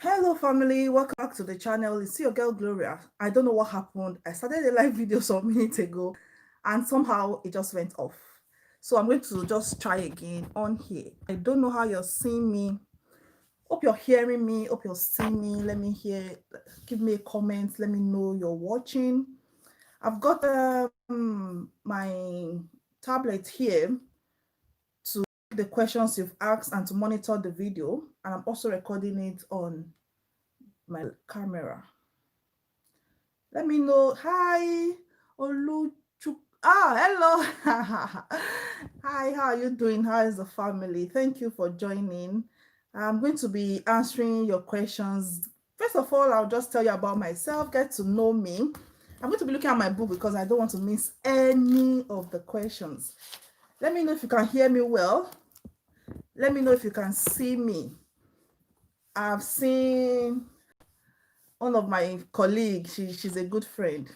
Hello family, welcome back to the channel. It's your girl Gloria. I don't know what happened. I started a live video some minutes ago and somehow it just went off. So I'm going to just try again on here. I don't know how you're seeing me. Hope you're hearing me. Hope you're seeing me. Let me hear. Give me a comment. Let me know you're watching. I've got my tablet here to the questions you've asked and to monitor the video. And I'm also recording it on my camera. Let me know. Hi, Oluchuk. Hello. Hi, how are you doing? How is the family? Thank you for joining. I'm going to be answering your questions. First of all, I'll just tell you about myself, get to know me. I'm going to be looking at my book because I don't want to miss any of the questions. Let me know if you can hear me well. Let me know if you can see me. I've seen one of my colleagues, she's a good friend.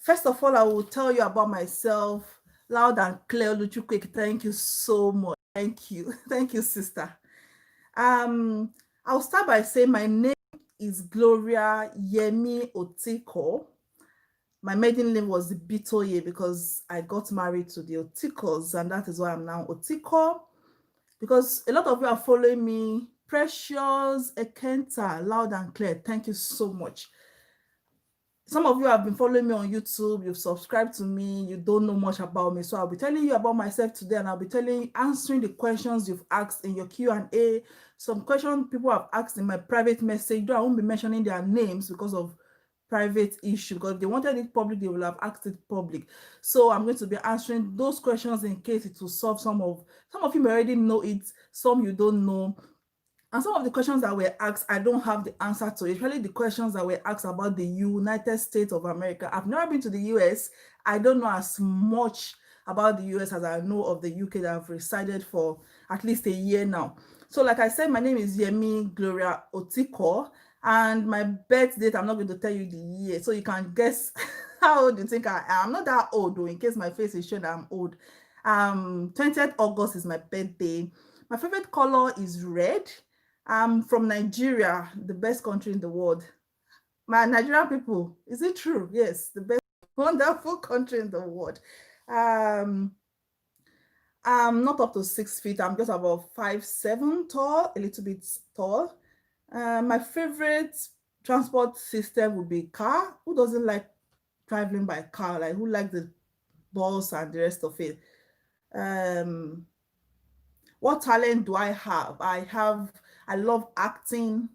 First of all, I will tell you about myself loud and clear. Oluchukwu, thank you so much. Thank you. Thank you, sister. I'll start by saying my name is Gloria Yemi Otiko. My maiden name was Bitoye because I got married to the Otikos, and that is why I'm now Otiko. Because a lot of you are following me. Precious Ekenta, loud and clear. Thank you so much. Some of you have been following me on YouTube. You've subscribed to me. You don't know much about me. So I'll be telling you about myself today, and I'll be answering the questions you've asked in your Q&A. Some questions people have asked in my private message, though I won't be mentioning their names because of private issue. Because if they wanted it public, they will have asked it public. So I'm going to be answering those questions in case it will solve some of you may already know it, some you don't know. And some of the questions that were asked, I don't have the answer to. Especially the questions that were asked about the United States of America. I've never been to the US. I don't know as much about the US as I know of the UK that I've resided for at least a year now. So like I said, my name is Yemi Gloria Otiko. And my birth date, I'm not going to tell you the year. So you can guess how old you think I am. I'm not that old though, in case my face is showing that I'm old. 20th August is my birthday. My favorite color is red. I'm from Nigeria, the best country in the world. My Nigerian people, is it true? Yes, the best wonderful country in the world. I'm not up to 6 feet. I'm just about 5'7" tall, a little bit tall. My favorite transport system would be car. Who doesn't like traveling by car? Like who likes the bus and the rest of it? What talent do I have? I love acting.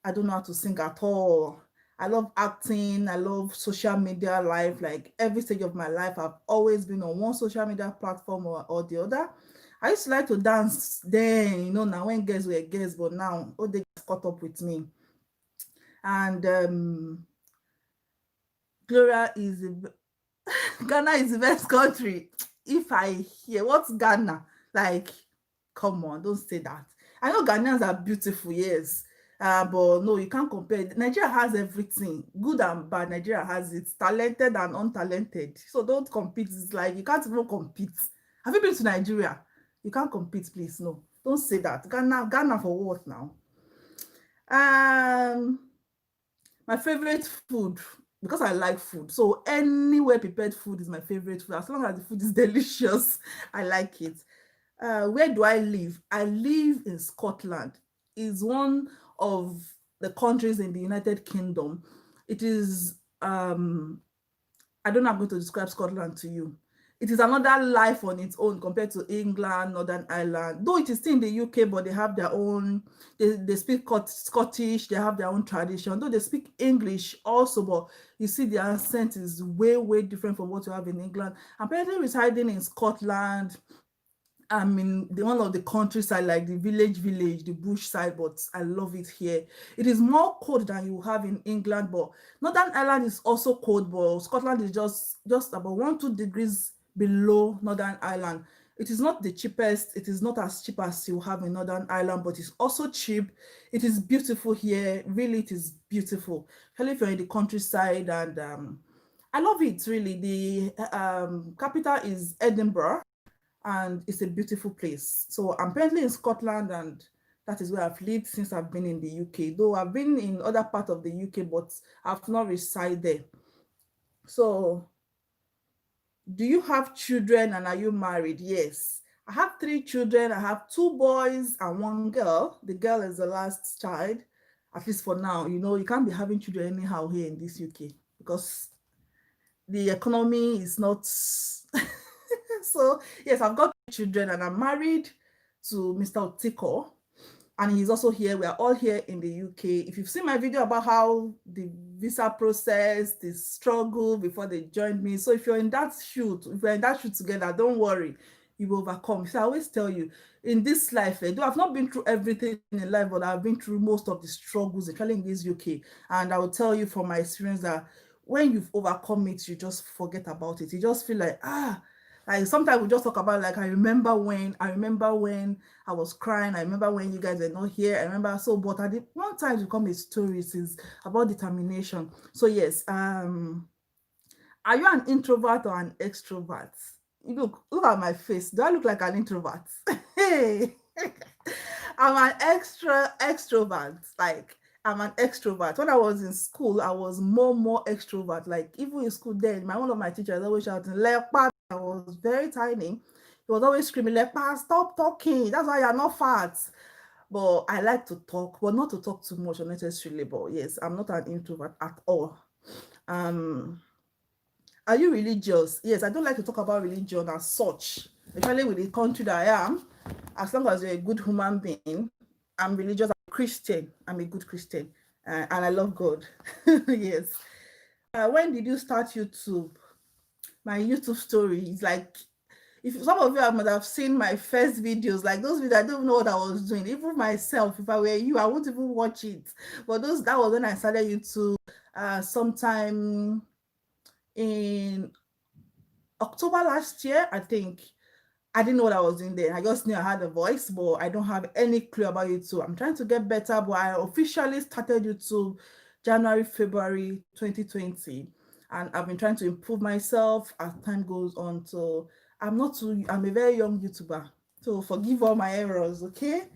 I don't know how to sing at all. I love acting. I love social media life. Like every stage of my life, I've always been on one social media platform or the other. I used to like to dance then, now when girls were girls, but now all they caught up with me. And Gloria is Ghana is the best country. If I hear what's Ghana, like, come on, don't say that. I know Ghanaians are beautiful, yes. But no, you can't compare. Nigeria has everything, good and bad. Nigeria has it, talented and untalented. So don't compete. It's like you can't even compete. Have you been to Nigeria? You can't compete, please. No, don't say that. Ghana for what now? My favorite food, because I like food. So anywhere prepared food is my favorite food. As long as the food is delicious, I like it. Where do I live? I live in Scotland. It's one of the countries in the United Kingdom. It is, I don't know, I'm going to describe Scotland to you. It is another life on its own compared to England, Northern Ireland. Though it is still in the UK, but they have their own, they speak Scottish, they have their own tradition. Though they speak English also, but you see the accent is way, way different from what you have in England. I'm currently residing in Scotland. I'm in one of the countryside, like the village, the bush side, but I love it here. It is more cold than you have in England, but Northern Ireland is also cold, but Scotland is just about 1-2 degrees below Northern Ireland. It is not the cheapest. It is not as cheap as you have in Northern Ireland, but it's also cheap. It is beautiful here. Really, it is beautiful. Especially if you're in the countryside, and I love it, really. The capital is Edinburgh. and it's a beautiful place. So I'm currently in Scotland, and that is where I've lived since I've been in the UK. Though I've been in other parts of the UK, but I've not resided there. So, do you have children and are you married? Yes. I have 3 children. I have 2 boys and 1 girl. The girl is the last child, at least for now. You know, you can't be having children anyhow here in this UK because the economy is not. So, yes, I've got children and I'm married to Mr. Otiko, and he's also here. We are all here in the UK. If you've seen my video about how the visa process, the struggle before they joined me. So if you're in that shoot, if we're in that shoot together, don't worry, you will overcome. So I always tell you, in this life, though I've not been through everything in life, but I've been through most of the struggles, especially in this UK. And I will tell you from my experience that when you've overcome it, you just forget about it. You just feel like sometimes we just talk about like I remember when I was crying. I remember when you guys were not here. I remember so, but at the one time to come with stories is about determination. So yes, are you an introvert or an extrovert? Look at my face. Do I look like an introvert? Hey, I'm an extrovert. Like I'm an extrovert. When I was in school, I was more extrovert. Like even in school, then one of my teachers always shouting "Lepa." I was very tiny. He was always screaming "Lepa, stop talking. That's why you're not fat." But I like to talk, but not to talk too much unnecessarily. But yes, I'm not an introvert at all. Are you religious? Yes, I don't like to talk about religion as such, especially with the country that I am. As long as you're a good human being, I'm religious. I'm a Christian. I'm a good Christian, and I love God. Yes. When did you start YouTube? My YouTube story is like, if some of you might have seen my first videos, like those videos, I don't know what I was doing. Even myself, if I were you, I wouldn't even watch it. But that was when I started YouTube, sometime in October last year, I think. I didn't know what I was doing there. I just knew I had a voice, but I don't have any clue about YouTube. I'm trying to get better, but I officially started YouTube January, February 2020. And I've been trying to improve myself as time goes on. So I'm a very young YouTuber. So forgive all my errors, okay?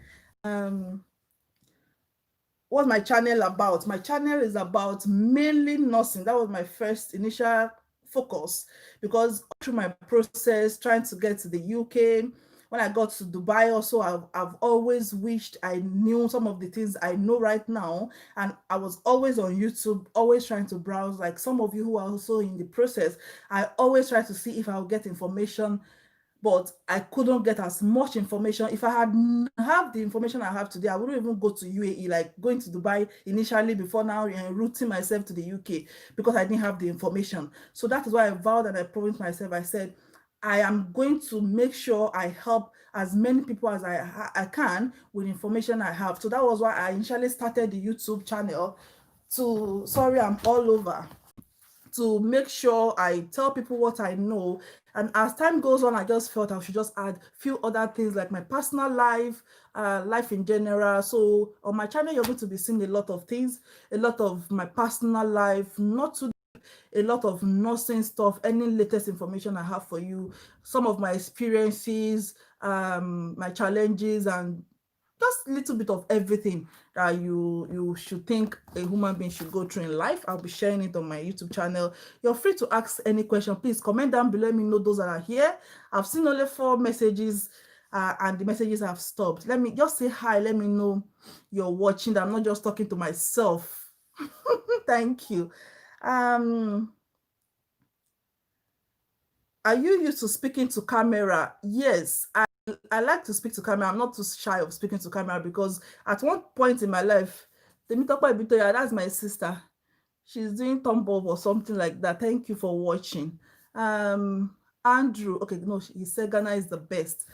What's my channel about? My channel is about mainly nursing. That was my first initial focus, because through my process trying to get to the UK, when I got to Dubai also, I've always wished I knew some of the things I know right now, and I was always on YouTube, always trying to browse. Like some of you who are also in the process, I always try to see if I'll get information, but I couldn't get as much information. If I had have the information I have today, I wouldn't even go to UAE, like going to Dubai initially before now and routing myself to the UK, because I didn't have the information. So that is why I vowed and I promised myself, I said, I am going to make sure I help as many people as I can with information I have. So that was why I initially started the YouTube channel sorry, I'm all over, to make sure I tell people what I know. And as time goes on, I just felt I should just add a few other things like my personal life, life in general. So on my channel, you're going to be seeing a lot of things, a lot of my personal life, not too a lot of nursing stuff, any latest information I have for you, some of my experiences, my challenges, and just a little bit of everything that you should think a human being should go through in life. I'll be sharing it on my YouTube channel. You're free to ask any question. Please comment down below. Let me know those that are here. I've seen only 4 messages, and the messages have stopped. Let me just say hi. Let me know you're watching. I'm not just talking to myself. Thank you. Are you used to speaking to camera? Yes, I like to speak to camera. I'm not too shy of speaking to camera, because at one point in my life, that's my sister. She's doing thumb up or something like that. Thank you for watching. Andrew, okay, no, he said Ghana is the best.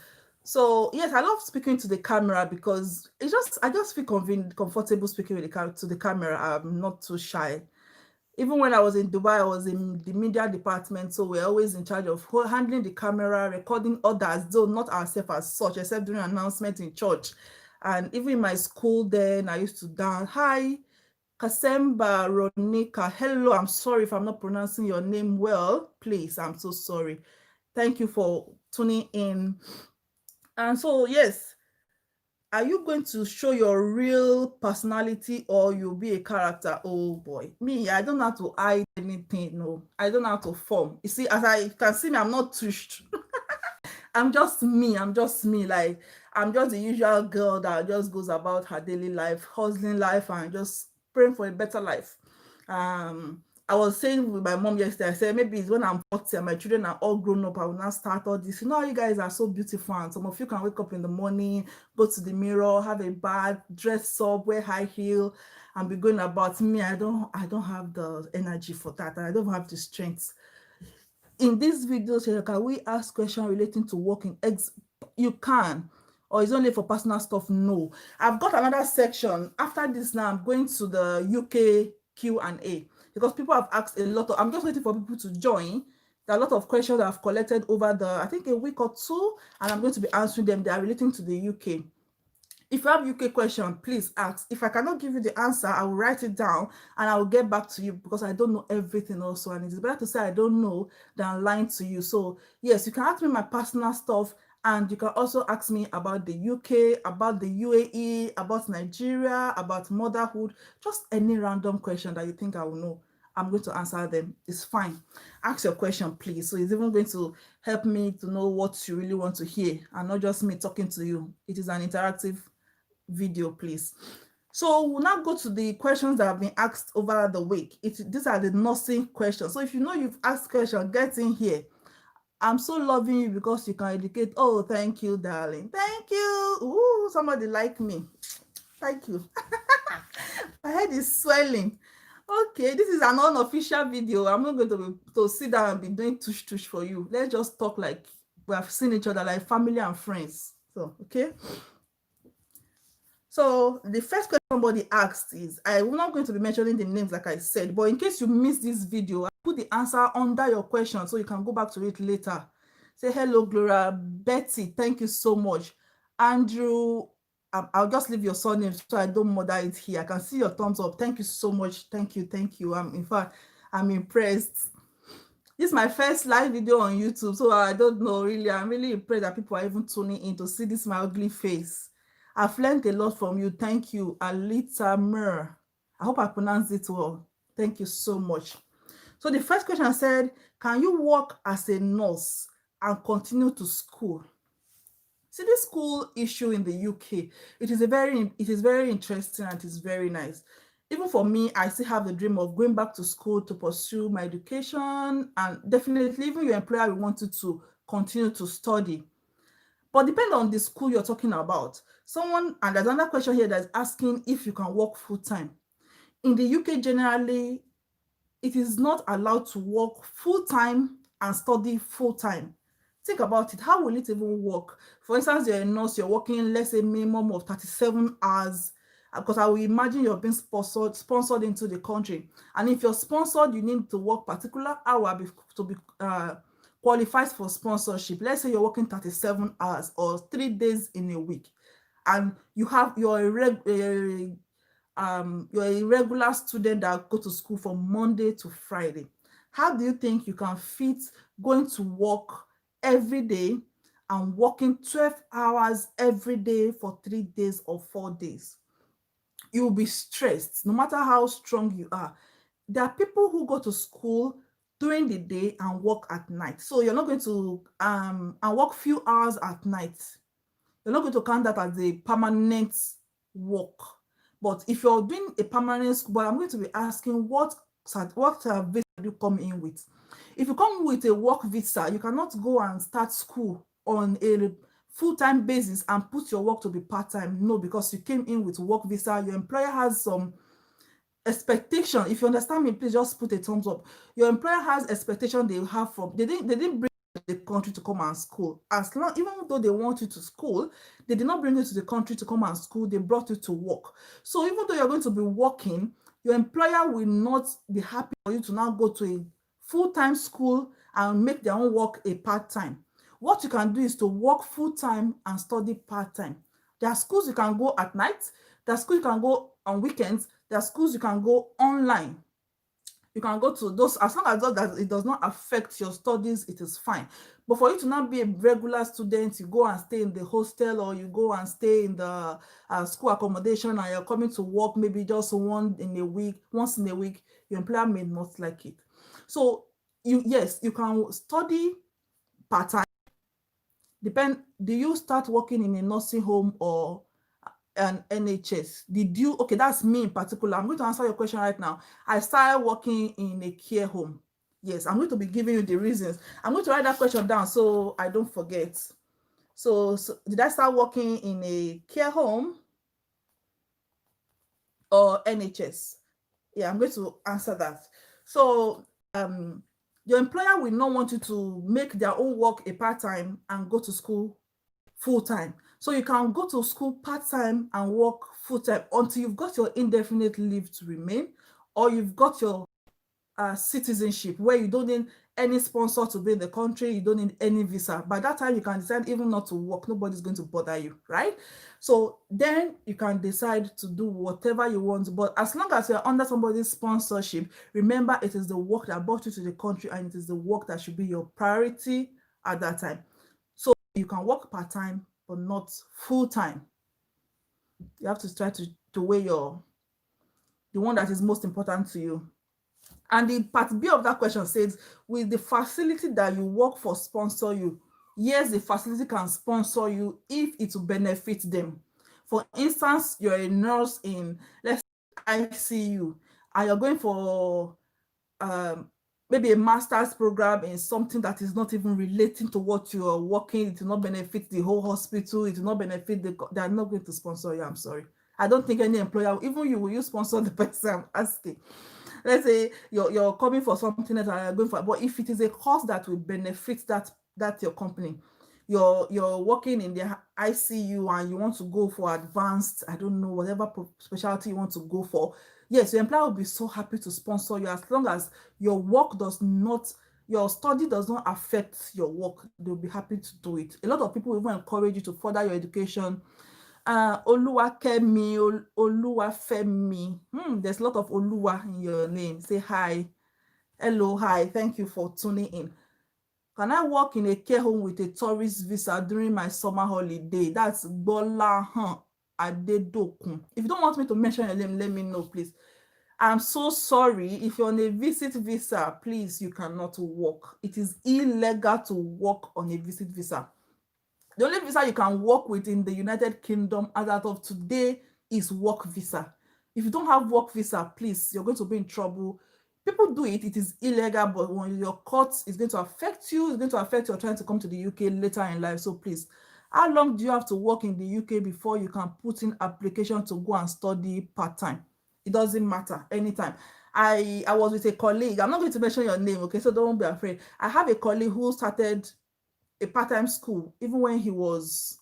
So yes, I love speaking to the camera because I just feel comfortable speaking with to the camera. I'm not too shy. Even when I was in Dubai, I was in the media department, so we're always in charge of handling the camera, recording others, though not ourselves as such, except during announcement in church. And even in my school then, I used to dance. Hi, Kasemba Ronika. Hello, I'm sorry if I'm not pronouncing your name well. Please, I'm so sorry. Thank you for tuning in. And so, yes, are you going to show your real personality or you'll be a character? Oh boy, me, I don't have to hide anything. No, I don't have to form. You see, as I can see me, I'm not touched. I'm just me. I'm just me. Like, I'm just the usual girl that just goes about her daily life, hustling life, and just praying for a better life. I was saying with my mom yesterday, I said maybe it's when I'm 40 and my children are all grown up, I will now start all this. You know how you guys are so beautiful, and some of you can wake up in the morning, go to the mirror, have a bath, dress up, wear high heel, and be going about. Me, I don't have the energy for that, and I don't have the strength. In this video, can we ask questions relating to working? You can, or it's only for personal stuff? No. I've got another section. After this now, I'm going to the UK Q&A because people have asked a lot of, I'm just waiting for people to join. There are a lot of questions I've collected over the, I think a week or two, and I'm going to be answering them. They are relating to the UK. If you have UK question, please ask. If I cannot give you the answer, I will write it down and I will get back to you because I don't know everything also. And it's better to say I don't know than lying to you. So yes, you can ask me my personal stuff, and you can also ask me about the UK, about the UAE, about Nigeria, about motherhood, just any random question that you think I will know. I'm going to answer them. It's fine. Ask your question, please. So it's even going to help me to know what you really want to hear and not just me talking to you. It is an interactive video, please. So we'll now go to the questions that have been asked over the week. These are the nursing questions. So if you know you've asked questions, get in here. I'm so loving you because you can educate. Oh, thank you, darling. Thank you. Ooh, somebody like me. Thank you. My head is swelling. Okay, this is an unofficial video. I'm not going to sit down and be doing tush tush for you. Let's just talk like we have seen each other, like family and friends. So, okay. So the first question somebody asked is, I'm not going to be mentioning the names like I said, but in case you missed this video, I put the answer under your question so you can go back to it later. Say hello, Gloria. Betty, thank you so much. Andrew, I'll just leave your surname so I don't murder it here. I can see your thumbs up. Thank you so much. Thank you. Thank you. In fact, I'm impressed. This is my first live video on YouTube, so I don't know really. I'm really impressed that people are even tuning in to see this my ugly face. I've learned a lot from you. Thank you, Alita Mer. I hope I pronounced it well. Thank you so much. So the first question said, can you work as a nurse and continue to school? See, this school issue in the UK, it is very interesting and it is very nice. Even for me, I still have the dream of going back to school to pursue my education, and definitely even your employer will want you to continue to study. But depending on the school you're talking about, and there's another question here that's asking if you can work full-time. In the UK, generally, it is not allowed to work full-time and study full-time. Think about it. How will it even work? For instance, you're a nurse, you're working, let's say, minimum of 37 hours, because I will imagine you're being sponsored into the country. And if you're sponsored, you need to work particular hour to be qualifies for sponsorship. Let's say you're working 37 hours or 3 days in a week, and you're a regular student that go to school from Monday to Friday. How do you think you can fit going to work every day and working 12 hours every day for 3 days or 4 days? You'll be stressed no matter how strong you are. There are people who go to school during the day and work at night. So you're not going to and work few hours at night. You're not going to count that as a permanent work. But if you're doing a permanent school, but I'm going to be asking what visa do you come in with? If you come with a work visa, you cannot go and start school on a full-time basis and put your work to be part-time. No, because you came in with work visa. Your employer has some expectation. If you understand me, please just put a thumbs up. Your employer has expectation they have from, they didn't bring the country to come and school. Even though they want you to school, they did not bring you to the country to come and school. They brought you to work. So even though you're going to be working, your employer will not be happy for you to now go to a full-time school and make their own work a part-time. What you can do is to work full-time and study part-time. There are schools you can go at night. There are schools you can go on weekends. There are schools you can go online. You can go to those, as long as that it does not affect your studies, it is fine. But for you to not be a regular student, you go and stay in the hostel, or you go and stay in the school accommodation, and you're coming to work maybe just once in a week, your employer may not like it. So yes, you can study part-time. Do you start working in a nursing home or an NHS? Okay, that's me in particular. I'm going to answer your question right now. I started working in a care home. Yes, I'm going to be giving you the reasons. I'm going to write that question down so I don't forget. So did I start working in a care home or NHS? Yeah, I'm going to answer that. So your employer will not want you to make their own work a part-time and go to school full-time. So you can go to school part-time and work full-time until you've got your indefinite leave to remain, or you've got your citizenship, where you don't need any sponsor to be in the country, you don't need any visa. By that time, you can decide even not to work. Nobody's going to bother you, right? So then you can decide to do whatever you want. But as long as you're under somebody's sponsorship, remember, it is the work that brought you to the country, and it is the work that should be your priority at that time. So you can work part-time, but not full-time. You have to try to weigh the one that is most important to you. And the part B of that question says, will the facility that you work for sponsor you? Yes, the facility can sponsor you if it will benefit them. For instance, you're a nurse in, let's say, ICU, and you're going for maybe a master's program in something that is not even relating to what you are working. It will not benefit the whole hospital. It will not benefit they are not going to sponsor you. I'm sorry. I don't think any employer, even you, will you sponsor the person I'm asking? Let's say you're coming for something that you're going for, but if it is a course that will benefit that your company, you're working in the ICU and you want to go for advanced, I don't know, whatever specialty you want to go for, yes, your employer will be so happy to sponsor you, as long as your study does not affect your work. They'll be happy to do it. A lot of people will even encourage you to further your education. Oluwakemi, Oluwafemi. There's a lot of Oluwa in your name. Say hi. Hello, hi. Thank you for tuning in. Can I work in a care home with a tourist visa during my summer holiday? That's Bola Adedokun. If you don't want me to mention your name, let me know, please. I'm so sorry. If you're on a visit visa, please, you cannot work. It is illegal to work on a visit visa. The only visa you can work with in the United Kingdom as of today is work visa. If you don't have work visa, please, you're going to be in trouble. People do it, it is illegal, but when your court is going to affect you, it's going to affect your trying to come to the UK later in life. So please, how long do you have to work in the UK before you can put in application to go and study part-time? It doesn't matter, anytime. I was with a colleague, I'm not going to mention your name, okay, so don't be afraid. I have a colleague who started a part-time school even when he was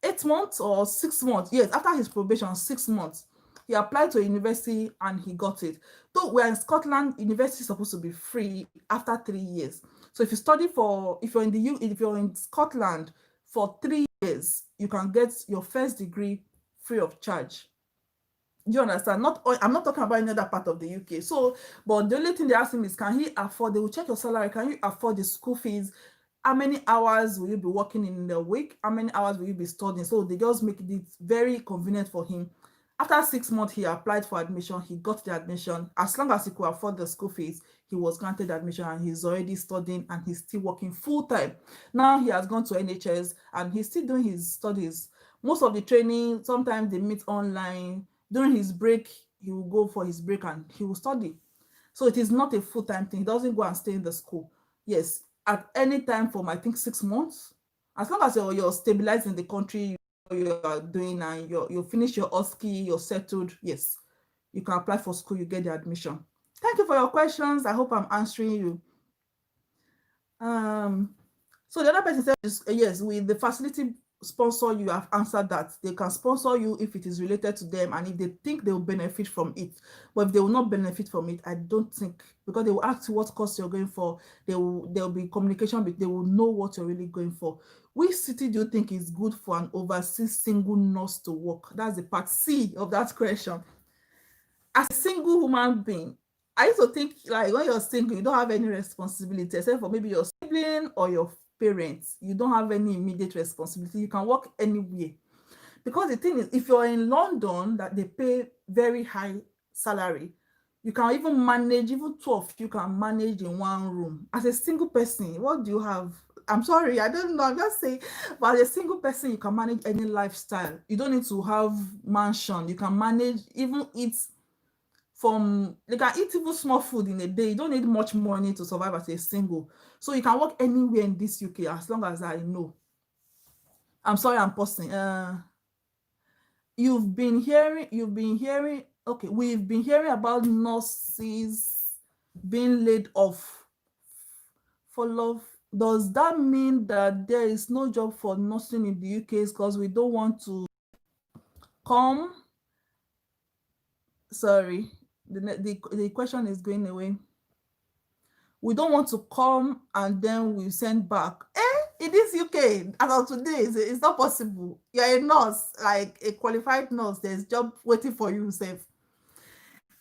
8 months or 6 months. Yes, after his probation, 6 months. He applied to a university and he got it. Though we're in Scotland, university is supposed to be free after 3 years. So if you're in Scotland for 3 years, you can get your first degree free of charge. Do you understand? I'm not talking about any other part of the UK. So, but the only thing they're asking is, can he afford? They will check your salary. Can you afford the school fees? How many hours will you be working in the week? How many hours will you be studying? So they just make it very convenient for him. After 6 months, he applied for admission. He got the admission. As long as he could afford the school fees, he was granted admission, and he's already studying and he's still working full time. Now he has gone to NHS and he's still doing his studies. Most of the training, sometimes they meet online. During his break, he will go for his break and he will study. So it is not a full-time thing. He doesn't go and stay in the school. Yes, at any time from, I think, 6 months, as long as you're stabilized in the country you are doing and you finish your OSCE, you're settled, yes, you can apply for school, you get the admission. Thank you for your questions. I hope I'm answering you. So the other person said, yes, with the facility sponsor, you have answered that. They can sponsor you if it is related to them and if they think they will benefit from it. But if they will not benefit from it, I don't think, because they will ask you what course you're going for. There will be communication, but they will know what you're really going for. Which city do you think is good for an overseas single nurse to work? That's the part C of that question. As a single human being, I used to think like when you're single, you don't have any responsibility except for maybe your sibling or your parents. You don't have any immediate responsibility. You can work anywhere. Because the thing is, if you're in London, that they pay very high salary, you can even manage, even two of you can manage in one room. As a single person, what do you have? I'm sorry, I don't know. I'm just saying, but as a single person, you can manage any lifestyle. You don't need to have mansion. You can manage even eat from you can eat even small food in a day. You don't need much money to survive as a single. So you can work anywhere in this UK as long as I know. I'm sorry, I'm pausing. You've been hearing okay, we've been hearing about nurses being laid off for love. Does that mean that there is no job for nursing in the UK because we don't want to come? Sorry, the question is going away. We don't want to come and then we send back. In this UK, as of today, it's not possible. You're a nurse, like a qualified nurse, there's job waiting for you, safe.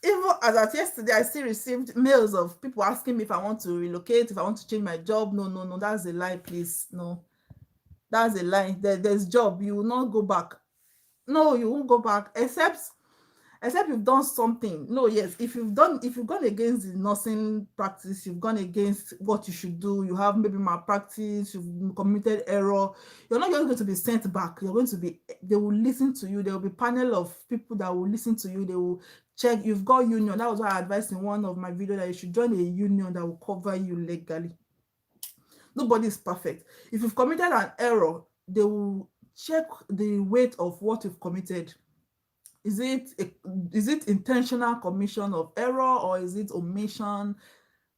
Even as at yesterday, I still received mails of people asking me if I want to relocate, if I want to change my job. No, no, no, that's a lie, please. No, that's a lie. There's job. You will not go back. No, you won't go back, except you've done something. No, yes, if you've gone against the nursing practice, you've gone against what you should do, you have maybe malpractice, you've committed error, you're not just going to be sent back. You're going to be, they will listen to you. There will be panel of people that will listen to you. They will check. You've got union. That was why I advised in one of my videos that you should join a union that will cover you legally. Nobody is perfect. If you've committed an error, they will check the weight of what you've committed. Is it intentional commission of error, or is it omission?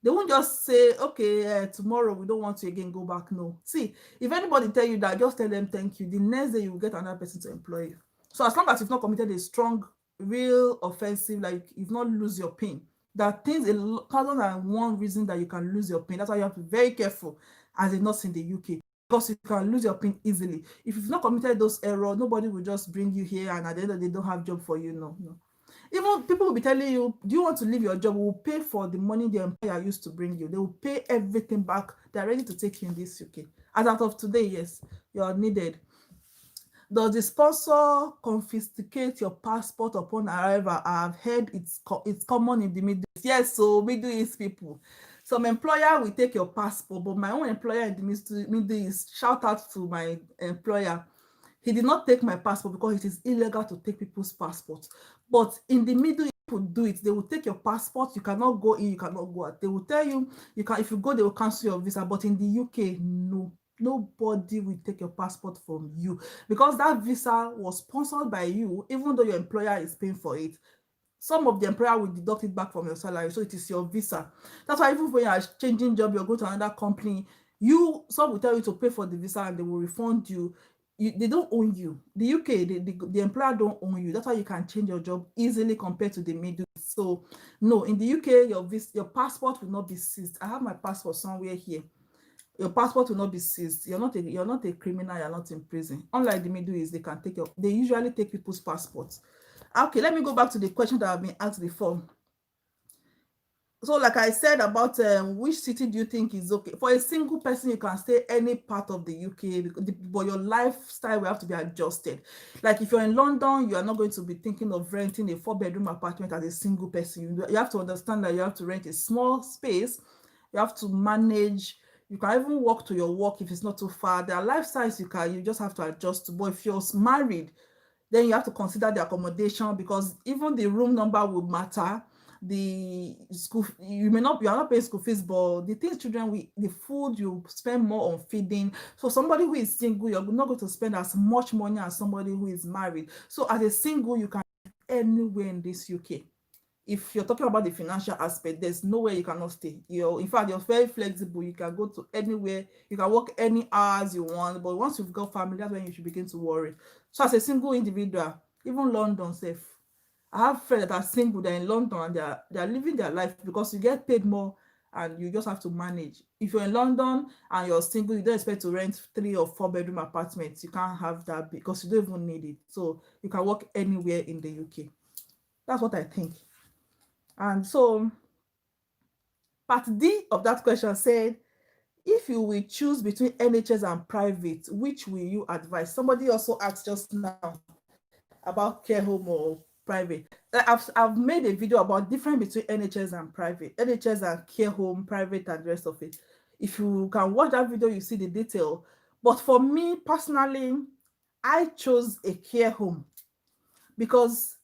They won't just say, okay, tomorrow we don't want you again, go back. No. See, if anybody tell you that, just tell them thank you. The next day you will get another person to employ you. So as long as you've not committed a strong, real offensive, like you've not lose your pin, there are things, 1,001 reason that you can lose your pin. That's why you have to be very careful as a nurse in the UK, because you can lose your pin easily. If you've not committed those errors, nobody will just bring you here and at the end of the day don't have job for you. No, no. Even people will be telling you, do you want to leave your job? We'll pay for the money the employer used to bring you. They will pay everything back. They're ready to take you in this UK. As out of today, yes, you are needed. Does the sponsor confiscate your passport upon arrival? I've heard it's common in the Middle East. Yes, so Middle East people. Some employer will take your passport, but my own employer in the Middle East, shout out to my employer. He did not take my passport because it is illegal to take people's passports. But in the Middle East, people do it. They will take your passport. You cannot go in, you cannot go out. They will tell you, you can, if you go, they will cancel your visa. But in the UK, no. Nobody will take your passport from you because that visa was sponsored by you, even though your employer is paying for it. Some of the employer will deduct it back from your salary, so it is your visa. That's why even when you are changing job, you're going to another company, some will tell you to pay for the visa and they will refund you. They don't own you. The UK, the employer don't own you. That's why you can change your job easily compared to the Middle East. So no, in the UK, your passport will not be seized. I have my passport somewhere here. Your passport will not be seized. You're not a criminal. You're not in prison. Unlike the Middle East, they usually take people's passports. Okay, let me go back to the question that I've been asked before. So like I said about which city do you think is okay? For a single person, you can stay any part of the UK, but your lifestyle will have to be adjusted. Like if you're in London, you are not going to be thinking of renting a 4-bedroom apartment as a single person. You have to understand that you have to rent a small space. You have to manage. You can even walk to your work if it's not too far. There are lifestyles you just have to adjust to. But if you're married, then you have to consider the accommodation, because even the room number will matter. The school, you are not paying school fees, but the things the food, you spend more on feeding. So somebody who is single, you're not going to spend as much money as somebody who is married. So as a single, you can anywhere in this UK. If you're talking about the financial aspect, there's nowhere you cannot stay. In fact, you're very flexible. You can go to anywhere. You can work any hours you want. But once you've got family, that's when you should begin to worry. So as a single individual, even London safe. I have friends that are single, they're in London and they're living their life because you get paid more and you just have to manage. If you're in London and you're single, you don't expect to rent 3 or 4-bedroom apartments. You can't have that because you don't even need it. So you can work anywhere in the UK. That's what I think. And so Part D of that question said, if you will choose between NHS and private, which will you advise? Somebody also asked just now about care home or private. I've made a video about difference between NHS and private, NHS and care home, private, and the rest of it. If you can watch that video, you see the detail. But for me personally, I chose a care home because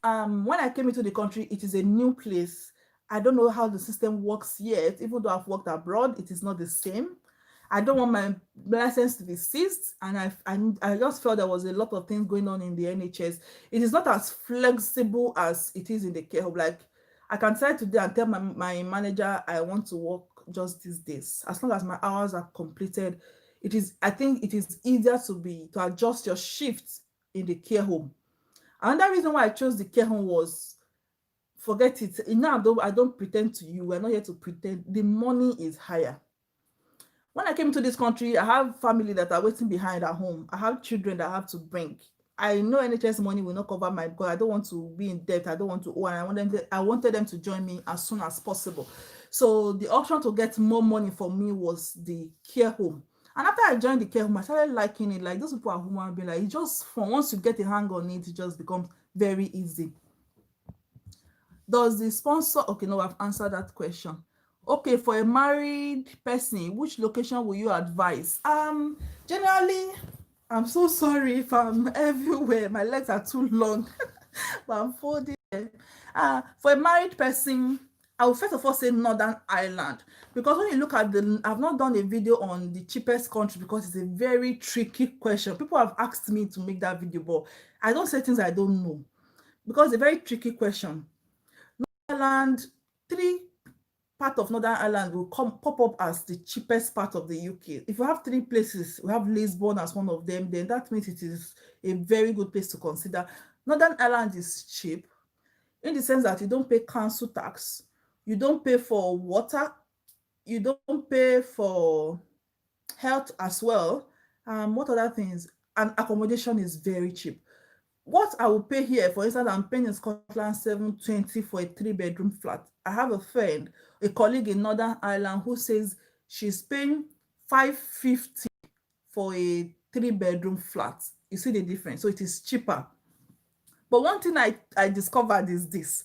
when I came into the country, it is a new place. I don't know how the system works yet. Even though I've worked abroad, it is not the same. I don't want my license to be seized, and I just felt there was a lot of things going on in the NHS. It is not as flexible as it is in the care home. Like, I can tell today and tell my manager I want to work just these days. As long as my hours are completed, I think it is easier to adjust your shifts in the care home. Another reason why I chose the care home was, forget it. Now I don't pretend to you. We're not here to pretend. The money is higher. When I came to this country, I have family that are waiting behind at home. I have children that I have to bring. I know NHS money will not cover my, because I don't want to be in debt. I don't want to owe, and I wanted them to join me as soon as possible. So the option to get more money for me was the care home. And after I joined the care home, I started liking it. Like, those people are human being. Like, it just, from once you get a hang on it, it just becomes very easy. Does the sponsor, okay, no, I've answered that question. Okay, for a married person, which location will you advise? Generally, I'm so sorry if I'm everywhere. My legs are too long, but I'm folding. For a married person, I will first of all say Northern Ireland, because when you look at I've not done a video on the cheapest country because it's a very tricky question. People have asked me to make that video, but I don't say things I don't know because it's a very tricky question. Northern Ireland, three part of Northern Ireland will pop up as the cheapest part of the UK. If we have three places, we have Lisbon as one of them, then that means it is a very good place to consider. Northern Ireland is cheap in the sense that you don't pay council tax, you don't pay for water, you don't pay for health as well. What other things? And accommodation is very cheap. What I will pay here, for instance, I'm paying in Scotland 720 for a 3-bedroom flat. I have a friend, a colleague in Northern Ireland, who says she's paying 550 for a 3-bedroom flat. You see the difference? So it is cheaper. But one thing I discovered is this.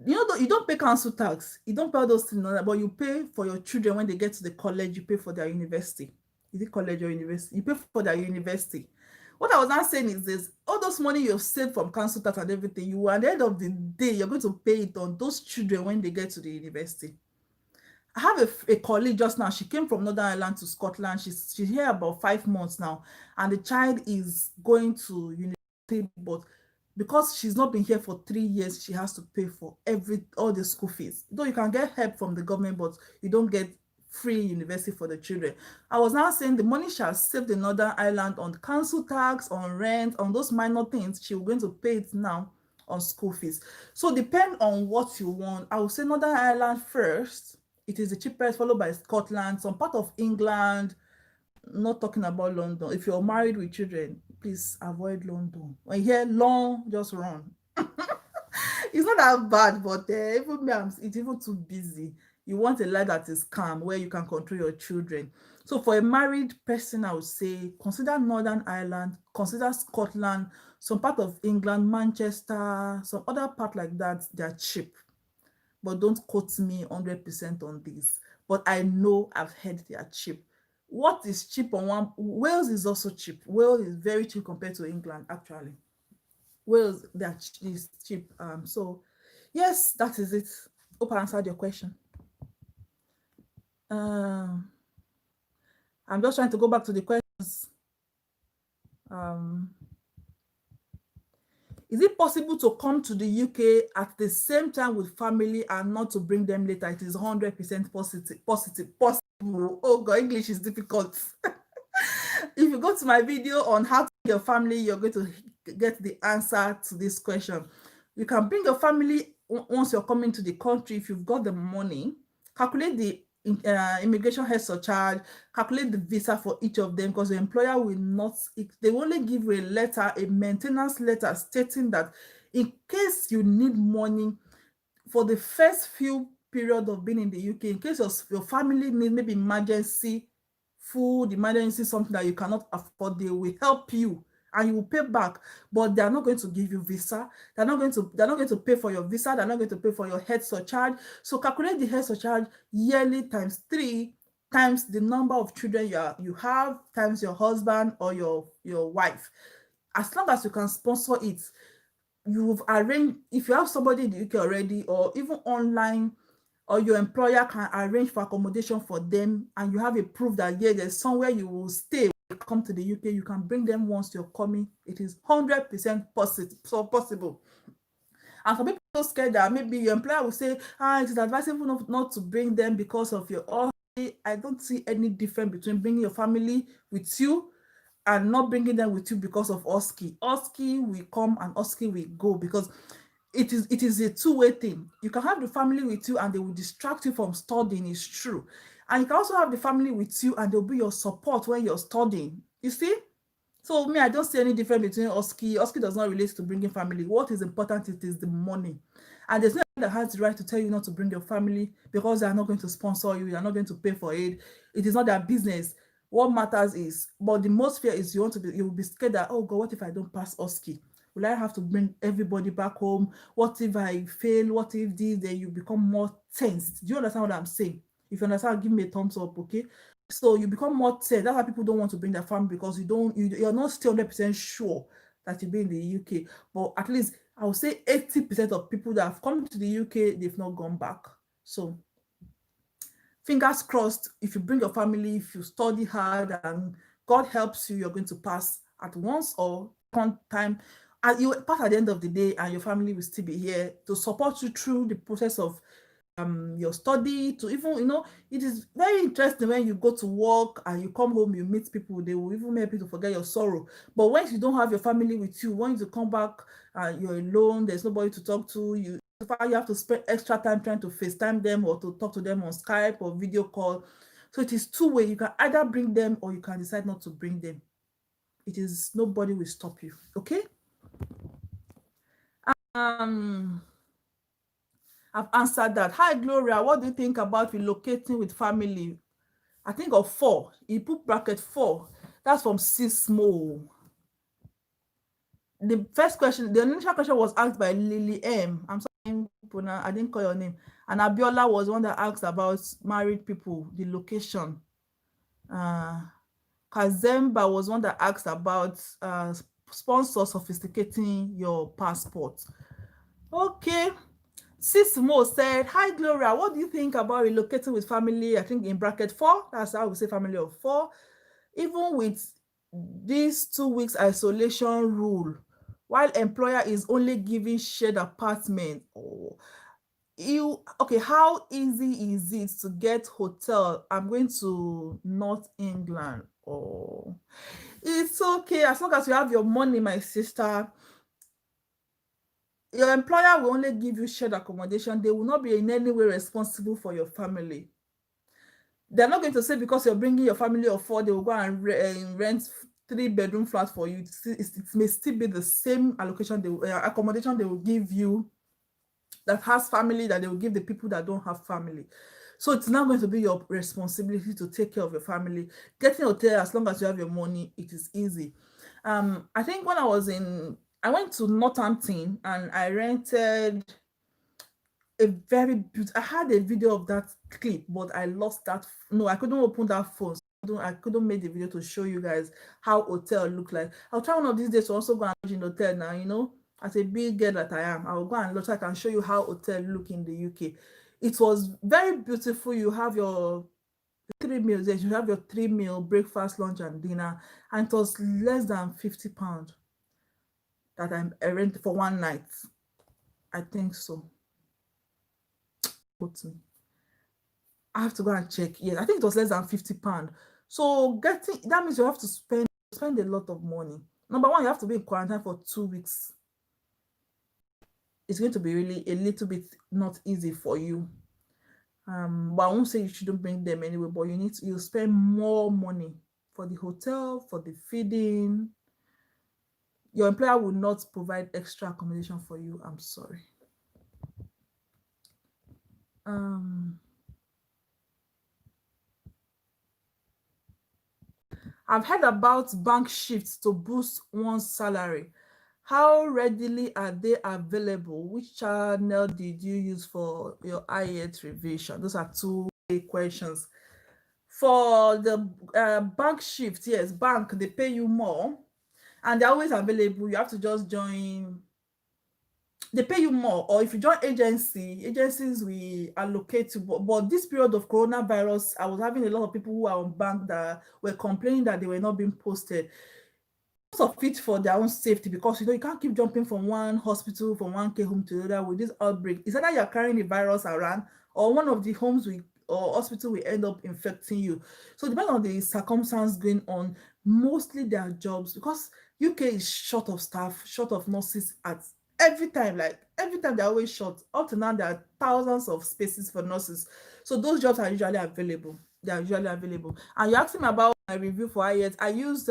You know, you don't pay council tax, you don't pay all those things, but you pay for your children when they get to the college, you pay for their university. Is it college or university? You pay for their university. What I was not saying is this: all those money you've saved from council tax and everything, you at the end of the day, you're going to pay it on those children when they get to the university. I have a colleague just now. She came from Northern Ireland to Scotland. She's here about 5 months now, and the child is going to university, but because she's not been here for 3 years, she has to pay for all the school fees. Though you can get help from the government, but you don't get free university for the children. I was now saying the money she has saved in Northern Ireland on council tax, on rent, on those minor things, she's going to pay it now on school fees. So depend on what you want. I would say Northern Ireland first. It is the cheapest, followed by Scotland, some part of England. Not talking about London. If you're married with children, please avoid London. When you hear long, just run. It's not that bad, but even me, it's even too busy. You want a life that is calm, where you can control your children. So for a married person, I would say consider Northern Ireland, consider Scotland, some part of England, Manchester, some other part like that. They're cheap, but don't quote me 100% on this. But I know, I've heard they are cheap. What is cheap on one? Wales is also cheap. Wales is very cheap compared to England, actually. Wales, is cheap. So yes, that is it. Hope I answered your question. I'm just trying to go back to the questions. Is it possible to come to the UK at the same time with family and not to bring them later? It is 100% possible. Oh God, English is difficult. If you go to my video on how to bring your family, you're going to get the answer to this question. You can bring your family once you're coming to the country if you've got the money. Calculate the immigration health surcharge, calculate the visa for each of them, because the employer will not, they will only give you a letter, a maintenance letter stating that in case you need money for the first few period of being in the UK, in case your family needs maybe emergency food, emergency something that you cannot afford, they will help you and you will pay back, but they are not going to give you visa. They're not going to pay for your visa. They're not going to pay for your head surcharge. So calculate the head surcharge yearly times 3 times the number of children you have times your husband or your wife. As long as you can sponsor it, you've arranged, if you have somebody in the UK already, or even online, or your employer can arrange for accommodation for them, and you have a proof that, yeah, there's somewhere you will stay when you come to the UK, you can bring them once you're coming. It is 100% possible. And some people are so scared that maybe your employer will say, it is advisable not to bring them because of your OSCE. I don't see any difference between bringing your family with you and not bringing them with you because of OSCE. OSCE will come and OSCE will go, because it is a two-way thing. You can have the family with you and they will distract you from studying, it's true. And you can also have the family with you and they'll be your support when you're studying. You see? So me, I don't see any difference between OSCE. OSCE does not relate to bringing family. What is important is the money. And there's no one that has the right to tell you not to bring your family because they are not going to sponsor you, they are not going to pay for it. It is not their business. What matters is, but the most fear is you will be scared that, oh God, what if I don't pass OSCE? Will I have to bring everybody back home? What if I fail? What if this? Then you become more tensed. Do you understand what I'm saying? If you understand, give me a thumbs up, okay? So you become more tense. That's why people don't want to bring their family, because you're not still 100% sure that you'll be in the UK. But at least I would say 80% of people that have come to the UK, they've not gone back. So fingers crossed, if you bring your family, if you study hard and God helps you, you're going to pass at once or one time. And you pass at the end of the day, and your family will still be here to support you through the process of your study, to even, it is very interesting when you go to work and you come home, you meet people, they will even make you to forget your sorrow. But once you don't have your family with you, once you come back and you're alone, there's nobody to talk to, you have to spend extra time trying to FaceTime them or to talk to them on Skype or video call. So it is two-way. You can either bring them or you can decide not to bring them. It is, nobody will stop you, okay? I've answered that. Hi, Gloria. What do you think about relocating with family? I think of 4. You put bracket 4. That's from Sismo. The first question, the initial question was asked by Lily M. I'm sorry, I didn't call your name. And Abiola was one that asked about married people, the location. Kazemba was one that asked about sponsor sophisticating your passport. Okay. Sismo said, hi, Gloria, what do you think about relocating with family? I think in bracket 4, that's how we say family of 4. Even with this 2 weeks isolation rule, while employer is only giving shared apartment. Okay, how easy is it to get hotel? I'm going to North England. It's okay, as long as you have your money, my sister. Your employer will only give you shared accommodation. They will not be in any way responsible for your family. They're not going to say because you're bringing your family of 4, they will go and rent 3-bedroom flat for you. It may still be the same allocation, accommodation they will give you that has family, that they will give the people that don't have family. So it's not going to be your responsibility to take care of your family. Getting a hotel, as long as you have your money, it is easy. I think when I went to Northampton and I rented a very beautiful, I had a video of that clip, but I lost that. No, I couldn't open that phone. So I couldn't make the video to show you guys how hotel look like. I'll try one of these days to also go and lodge in hotel now, as a big girl that I am. I'll go and lodge so I can show you how hotel look in the UK. It was very beautiful. You have your 3 meals. You have your 3-meal breakfast, lunch, and dinner, and it was less than £50 that I rented for one night. I think so. I have to go and check. Yes, I think it was less than £50. So that means you have to spend a lot of money. Number one, you have to be in quarantine for 2 weeks. It's going to be really a little bit not easy for you. But I won't say you shouldn't bring them anyway, but you spend more money for the hotel, for the feeding. Your employer will not provide extra accommodation for you. I'm sorry. I've heard about bank shifts to boost one's salary. How readily are they available? Which channel did you use for your IELTS revision? Those are two big questions. For the bank shift, yes, bank, they pay you more and they're always available. You have to just join, they pay you more. Or if you join agencies will allocate to, but this period of coronavirus, I was having a lot of people who are on bank that were complaining that they were not being posted. Of it for their own safety, because you can't keep jumping from one hospital, from one care home to the other with this outbreak. It's either you're carrying the virus around or one of the homes will or hospital will end up infecting you. So depending on the circumstance going on, mostly their jobs, because UK is short of staff, short of nurses at every time. Like every time they're always short. Up to now there are thousands of spaces for nurses. So those jobs are usually available. They are usually available. And you asked me about my review for IELTS. I used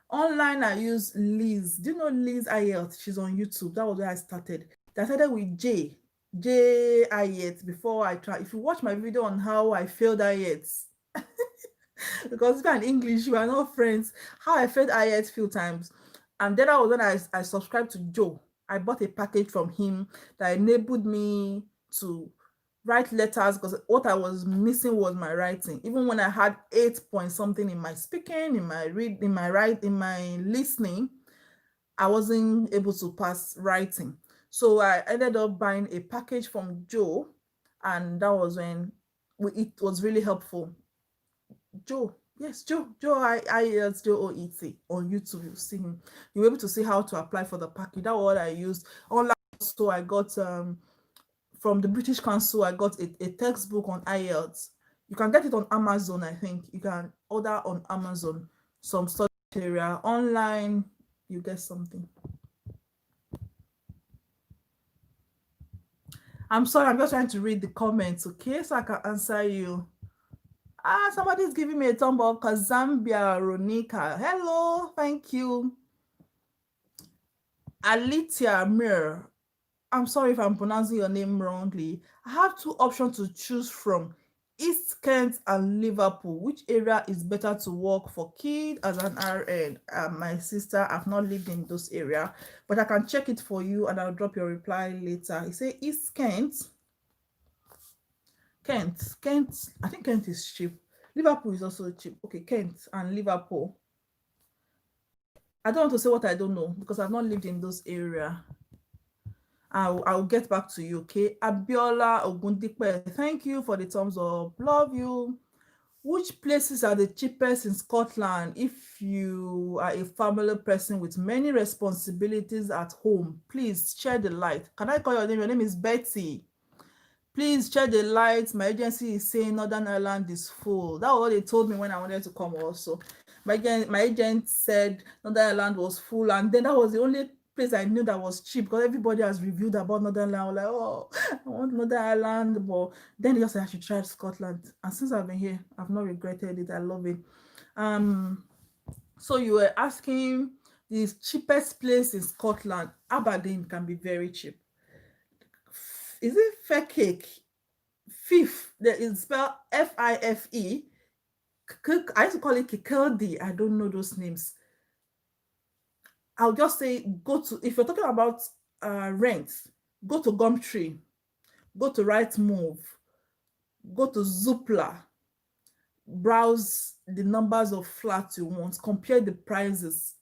online, I use Liz. Do you know Liz IELTS? She's on YouTube. That was where I started. I started with J IELTS before I try. If you watch my video on how I failed IELTS, because if you're in English, you are not friends. How I failed IELTS few times. And then that was when I subscribed to Joe. I bought a package from him that enabled me to write letters, because what I was missing was my writing. Even when I had 8 point something in my speaking, in my read, in my write, in my listening, I wasn't able to pass writing. So I ended up buying a package from Joe, and that was when it was really helpful. Joe, yes, Joe IELTS Joe OET on YouTube. You'll see him. You'll be able to see how to apply for the package. That was what I used. Online, so I got from the British Council, I got a textbook on IELTS. You can get it on Amazon, I think. You can order on Amazon some study area. Online, you get something. I'm sorry, I'm just trying to read the comments, okay? So I can answer you. Somebody's giving me a thumb up. Zambia Ronika. Hello, thank you. Alitia Mir. I'm sorry if I'm pronouncing your name wrongly. I have two options to choose from: East Kent and Liverpool. Which area is better to work for kids as an RN? My sister, I've not lived in those areas, but I can check it for you and I'll drop your reply later. You say East Kent. Kent, I think Kent is cheap. Liverpool is also cheap. Okay, Kent and Liverpool. I don't want to say what I don't know because I've not lived in those areas. I'll get back to you, okay? Abiola Ogundipe, thank you for the thumbs up. Love you. Which places are the cheapest in Scotland if you are a family person with many responsibilities at home? Please share the light. Can I call your name? Your name is Betty. Please share the light. My agency is saying Northern Ireland is full. That was what they told me when I wanted to come also. My agent said Northern Ireland was full, and then that was the only place I knew that was cheap, because everybody has reviewed about Northern Ireland. I was like, oh, I want Northern Ireland, but then they just said I should try Scotland. And since I've been here, I've not regretted it. I love it. So you were asking the cheapest place in Scotland. Aberdeen can be very cheap. Is it fair cake? Fife, that is spelled Fife. I used to call it Kikeldi. I don't know those names. I'll just say go to, if you're talking about rent, go to Gumtree, go to Rightmove, go to Zoopla, browse the numbers of flats you want, compare the prices.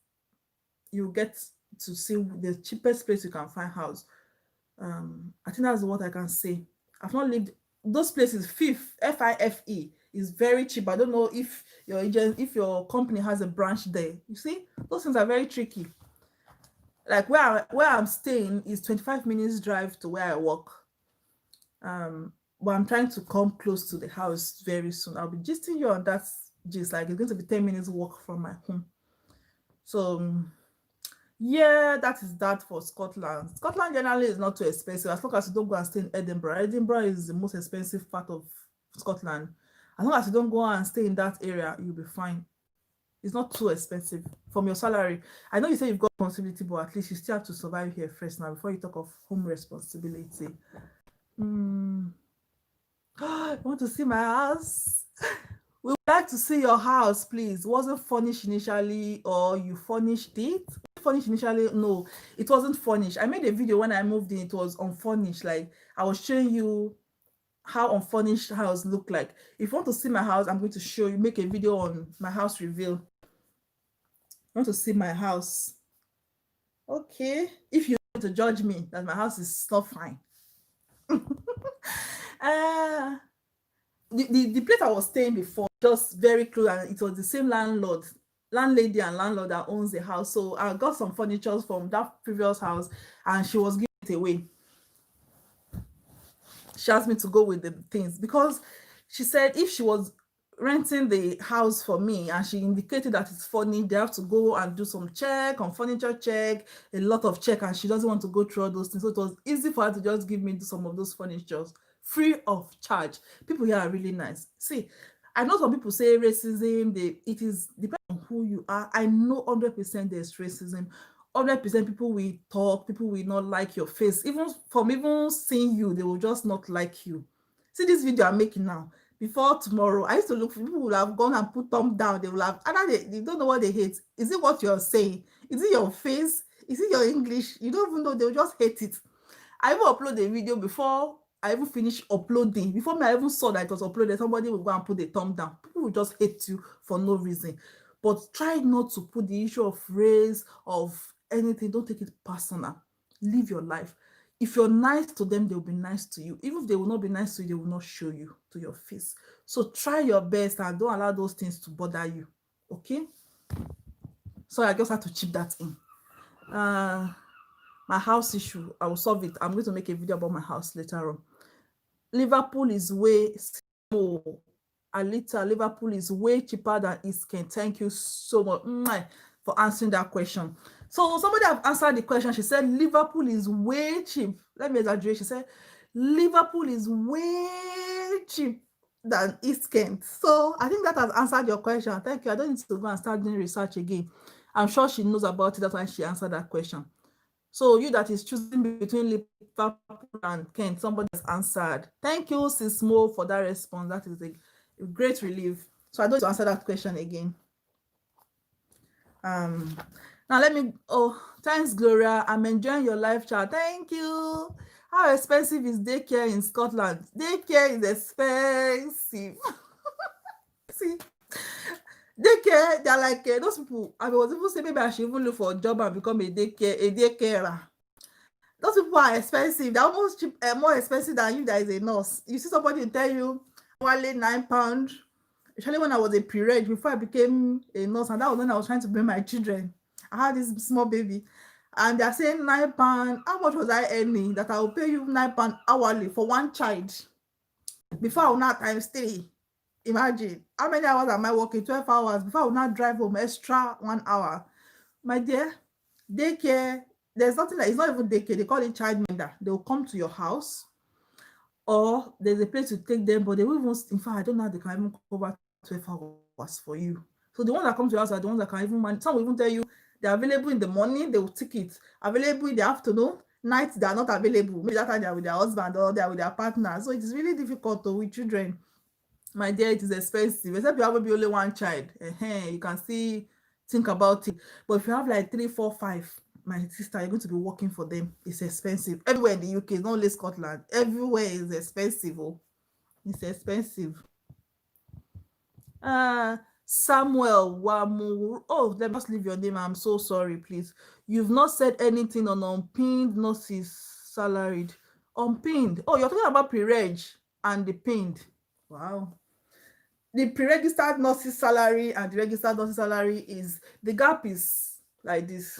You get to see the cheapest place you can find house. I think that's what I can say. I've not lived those places. Fife, Fife is very cheap. I don't know if your agent, if your company has a branch there. You see, those things are very tricky. Like where I'm staying is 25 minutes drive to where I work. But I'm trying to come close to the house very soon. I'll be gisting you on that gist. Like it's going to be 10 minutes walk from my home. So yeah, that is that for Scotland. Scotland generally is not too expensive as long as you don't go and stay in Edinburgh. Edinburgh is the most expensive part of Scotland. As long as you don't go and stay in that area, you'll be fine. It's not too expensive from your salary. I know you say you've got responsibility, but at least you still have to survive here first now before you talk of home responsibility. You want to see my house? We would like to see your house, please. Wasn't furnished initially, or you furnished it? Furnished initially? No, it wasn't furnished. I made a video when I moved in. It was unfurnished. Like I was showing you how unfurnished house look like. If you want to see my house, I'm going to show you. Make a video on my house reveal. You want to see my house? Okay. If you want to judge me that my house is not fine. uh the place I was staying before, just very close, and it was the same landlady and landlord that owns the house. So I got some furniture from that previous house, and she was giving it away. She asked me to go with the things because she said if she was renting the house for me and she indicated that it's furnished, they have to go and do some check on furniture check, a lot of check, and she doesn't want to go through all those things. So it was easy for her to just give me some of those furnitures free of charge. People here are really nice. See, I know some people say racism, it is depending on who you are. I know 100% there's racism. 100% people will talk, people will not like your face. Even seeing you, they will just not like you. See this video I'm making now. Before tomorrow, I used to look for people who will have gone and put thumb down. They will have, and they don't know what they hate. Is it what you're saying? Is it your face? Is it your English? You don't even know. They will just hate it. I even upload a video before I even finish uploading. Before me, I even saw that it was uploaded, somebody will go and put the thumb down. People will just hate you for no reason. But try not to put the issue of race, of anything. Don't take it personal. Live your life. If you're nice to them, they will be nice to you. Even if they will not be nice to you, they will not show you to your face. So try your best and don't allow those things to bother you. Okay? So I just had to chip that in. My house issue, I will solve it. I'm going to make a video about my house later on. Liverpool is way small. Alita, Liverpool is way cheaper than East Kent. Thank you so much for answering that question. So somebody have answered the question. She said Liverpool is way cheap. Let me exaggerate. She said Liverpool is way cheap than East Kent. So I think that has answered your question. Thank you. I don't need to go and start doing research again. I'm sure she knows about it. That's why she answered that question. So you that is choosing between Liverpool and Kent, somebody has answered. Thank you, Sis Mo, for that response. That is a great relief. So I don't need to answer that question again. Now let me, thanks, Gloria. I'm enjoying your live chat. Thank you. How expensive is daycare in Scotland? Daycare is expensive. See, daycare, they're like those people. I was even saying maybe I should even look for a job and become a daycarer. Those people are expensive. They're almost cheap, more expensive than you that is a nurse. You see somebody tell you, only £9. Especially when I was a pre-reg, before I became a nurse, and that was when I was trying to bring my children. I had this small baby, and they're saying £9. How much was I earning that I will pay you £9 hourly for one child? Before I will not times 3. Imagine how many hours am I working? 12 hours. Before I will not drive home extra 1 hour. My dear, daycare, there's nothing like, it's not even daycare, they call it childminder. They will come to your house, or there's a place to take them, but they will even, in fact, I don't know how they can even cover 12 hours for you. So the ones that come to your house are the ones that can even manage. Some will even tell you they're available in the morning, they will take it. Available in the afternoon, night, they are not available. Maybe that time they are with their husband or they are with their partner. So it is really difficult with children. My dear, it is expensive. Except you have maybe only one child. You can still think about it. But if you have like 3, 4, 5, my sister, you're going to be working for them. It's expensive. Everywhere in the UK, not only Scotland. Everywhere is expensive. It's expensive. Samuel Wamu. Oh, let me just leave your name. I'm so sorry, please. You've not said anything on unpinned nurses salaried. Unpinned. Oh, you're talking about pre-reg and the pinned. Wow. The pre-registered nurses salary and the registered nurses salary is, the gap is like this.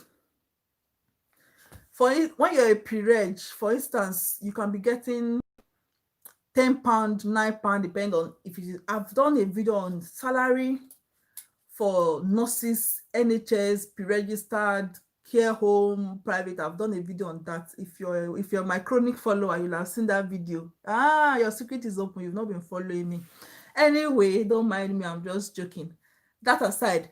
When you're a pre-reg, for instance, you can be getting £10, £9, depending on if you. I've done a video on salary for nurses, NHS, pre-registered, care home, private. I've done a video on that. If you're my chronic follower, you'll have seen that video. Your secret is open. You've not been following me. Anyway, don't mind me. I'm just joking. That aside,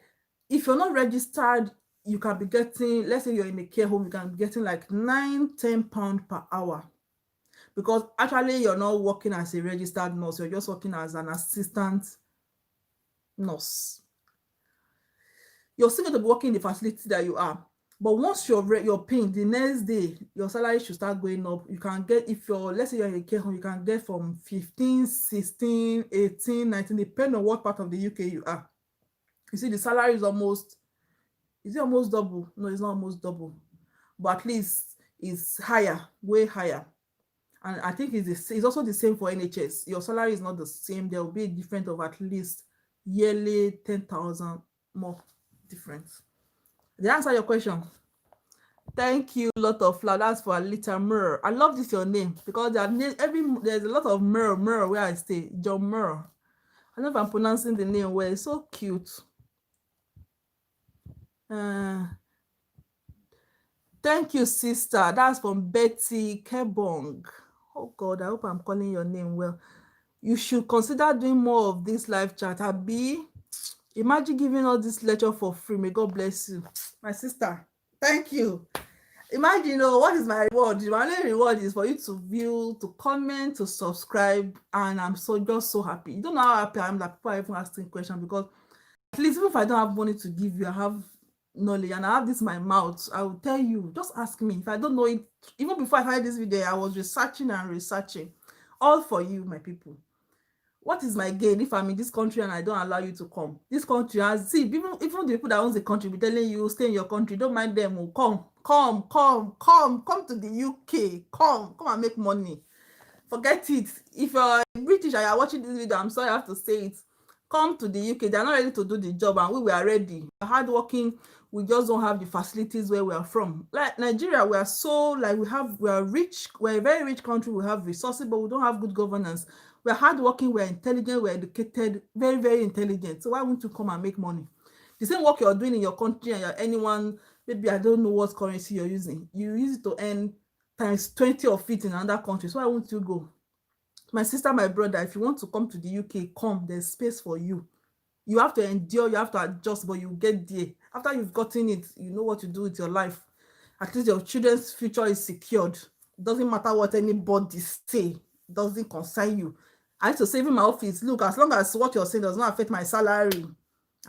if you're not registered, you can be getting, let's say you're in a care home, you can be getting like £9, £10 per hour. because actually you're not working as a registered nurse, you're just working as an assistant nurse. You're still going to be working in the facility that you are. But once you're paying, the next day, your salary should start going up. You can get, if you're, let's say you're in a care home, you can get from 15, 16, 18, 19, depending on what part of the UK you are. You see, the salary is almost double? No, it's not almost double. But at least it's higher, way higher. And I think it's also the same for NHS. Your salary is not the same. There will be a difference of at least yearly 10,000 more difference. Did I answer your question? Thank you. Lot of flowers. That's for a little Mirror. I love this your name because there's a lot of mirror where I stay. John Mirror. I don't know if I'm pronouncing the name well. It's so cute. Thank you, sister. That's from Betty Kebong. Oh God, I hope I'm calling your name well. You should consider doing more of this live chat. Abi, imagine giving all this lecture for free. May God bless you, my sister. Thank you. Imagine, what is my reward? My only reward is for you to view, to comment, to subscribe, and I'm just so happy. You don't know how happy I am that people are even asking questions, because at least even if I don't have money to give you, I have knowledge and I have this in my mouth. I will tell you, just ask me. If I don't know it, even before I started this video, I was researching, all for you, my people. What is my gain if I'm in this country and I don't allow you to come? This country has, see, even the people that own the country be telling you stay in your country, don't mind them. Come to the UK, come and make money. Forget it. If you're British and you're watching this video, I'm sorry I have to say it. Come to the UK. They're not ready to do the job, and we were ready. We're hardworking. We just don't have the facilities where we are from. Like Nigeria, we are so, like, we are rich. We're a very rich country. We have resources, but we don't have good governance. We're hardworking. We're intelligent. We're educated. Very, very intelligent. So why won't you come and make money? The same work you're doing in your country, and you're anyone, maybe I don't know what currency you're using. You use it to earn times 20 of it in another country. So why won't you go? My sister, my brother, if you want to come to the UK, come. There's space for you. You have to endure, you have to adjust, but you get there. After you've gotten it, you know what to do with your life. At least your children's future is secured. It doesn't matter what anybody say. It doesn't concern you. I have to save in my office. Look, as long as what you're saying does not affect my salary,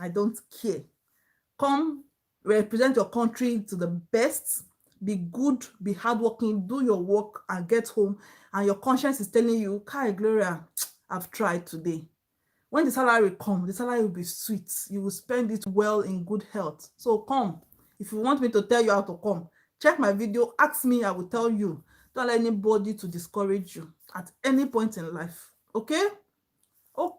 I don't care. Come, represent your country to the best. Be good, be hardworking, do your work, and get home. And your conscience is telling you, Kai Gloria, I've tried today. When the salary comes, the salary will be sweet. You will spend it well in good health. So come. If you want me to tell you how to come, check my video, ask me, I will tell you. Don't let anybody to discourage you at any point in life. Okay? Okay.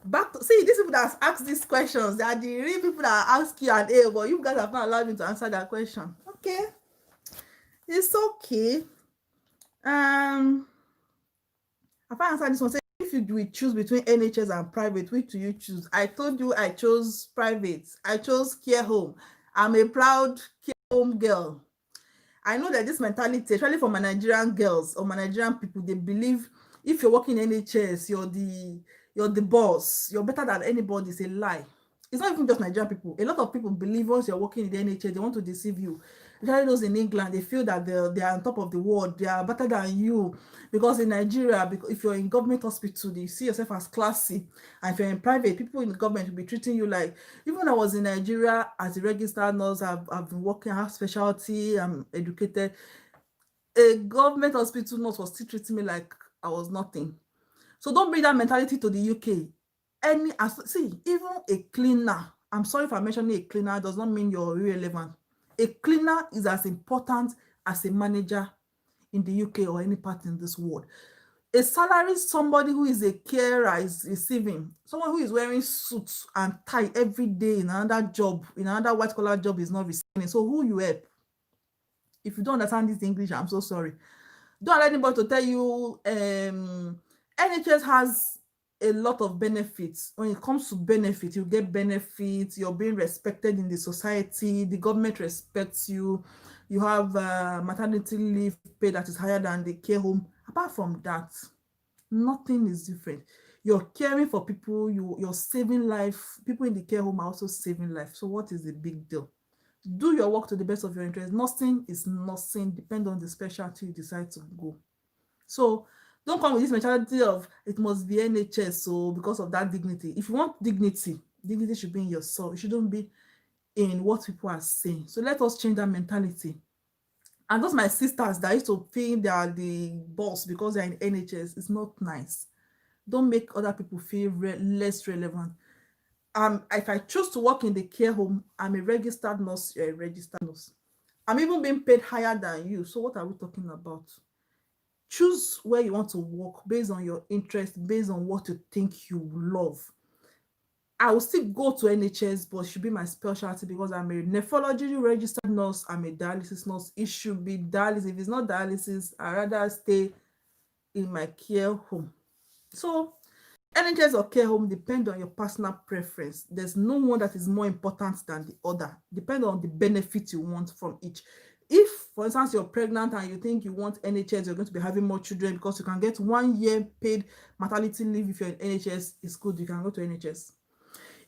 Back to, see, these people that ask these questions, they are the real people that ask you and A, but you guys have not allowed me to answer that question. Okay? It's okay. If I answer this one, say, if you will choose between NHS and private, which do you choose? I told you I chose private. I chose care home. I'm a proud care home girl. I know that this mentality, especially for my Nigerian girls or my Nigerian people, they believe if you're working in NHS, you're the boss, you're better than anybody. It's a lie. It's not even just Nigerian people. A lot of people believe once you're working in the NHS, they want to deceive you. Especially those in England, they feel that they are on top of the world. They are better than you. Because in Nigeria, if you're in government hospital, you see yourself as classy. And if you're in private, people in the government will be treating you like, even when I was in Nigeria as a registered nurse, I've been working, I have specialty, I'm educated. A government hospital nurse was still treating me like I was nothing. So don't bring that mentality to the UK. See, even a cleaner, I'm sorry if I'm mentioning a cleaner, does not mean you're irrelevant. A cleaner is as important as a manager in the UK or any part in this world. A salary somebody who is a carer is receiving, someone who is wearing suits and tie every day in another job, in another white collar job, is not receiving. So who you help? If you don't understand this English, I'm so sorry. Don't let anybody to tell you NHS has a lot of benefits. When it comes to benefits, you get benefits, you're being respected in the society, the government respects you, you have maternity leave pay that is higher than the care home. Apart from that, nothing is different. You're caring for people, you're saving life. People in the care home are also saving life. So what is the big deal? Do your work to the best of your interest. Nursing is nursing, depend on the specialty you decide to go. So don't come with this mentality of it must be NHS, so because of that dignity. If you want dignity, dignity should be in yourself. It shouldn't be in what people are saying. So let us change that mentality. And those my sisters that used to feel they are the boss because they're in NHS, it's not nice. Don't make other people feel less relevant. If I choose to work in the care home, I'm a registered nurse, you're a registered nurse. I'm even being paid higher than you. So what are we talking about? Choose where you want to work based on your interest, based on what you think you love. I will still go to NHS, but it should be my specialty because I'm a nephrology registered nurse. I'm a dialysis nurse. It should be dialysis. If it's not dialysis, I'd rather stay in my care home. So NHS or care home depend on your personal preference. There's no one that is more important than the other. Depend on the benefit you want from each. If, for instance, you're pregnant and you think you want NHS, you're going to be having more children because you can get 1 year paid maternity leave. If you're in NHS, it's good. You can go to NHS.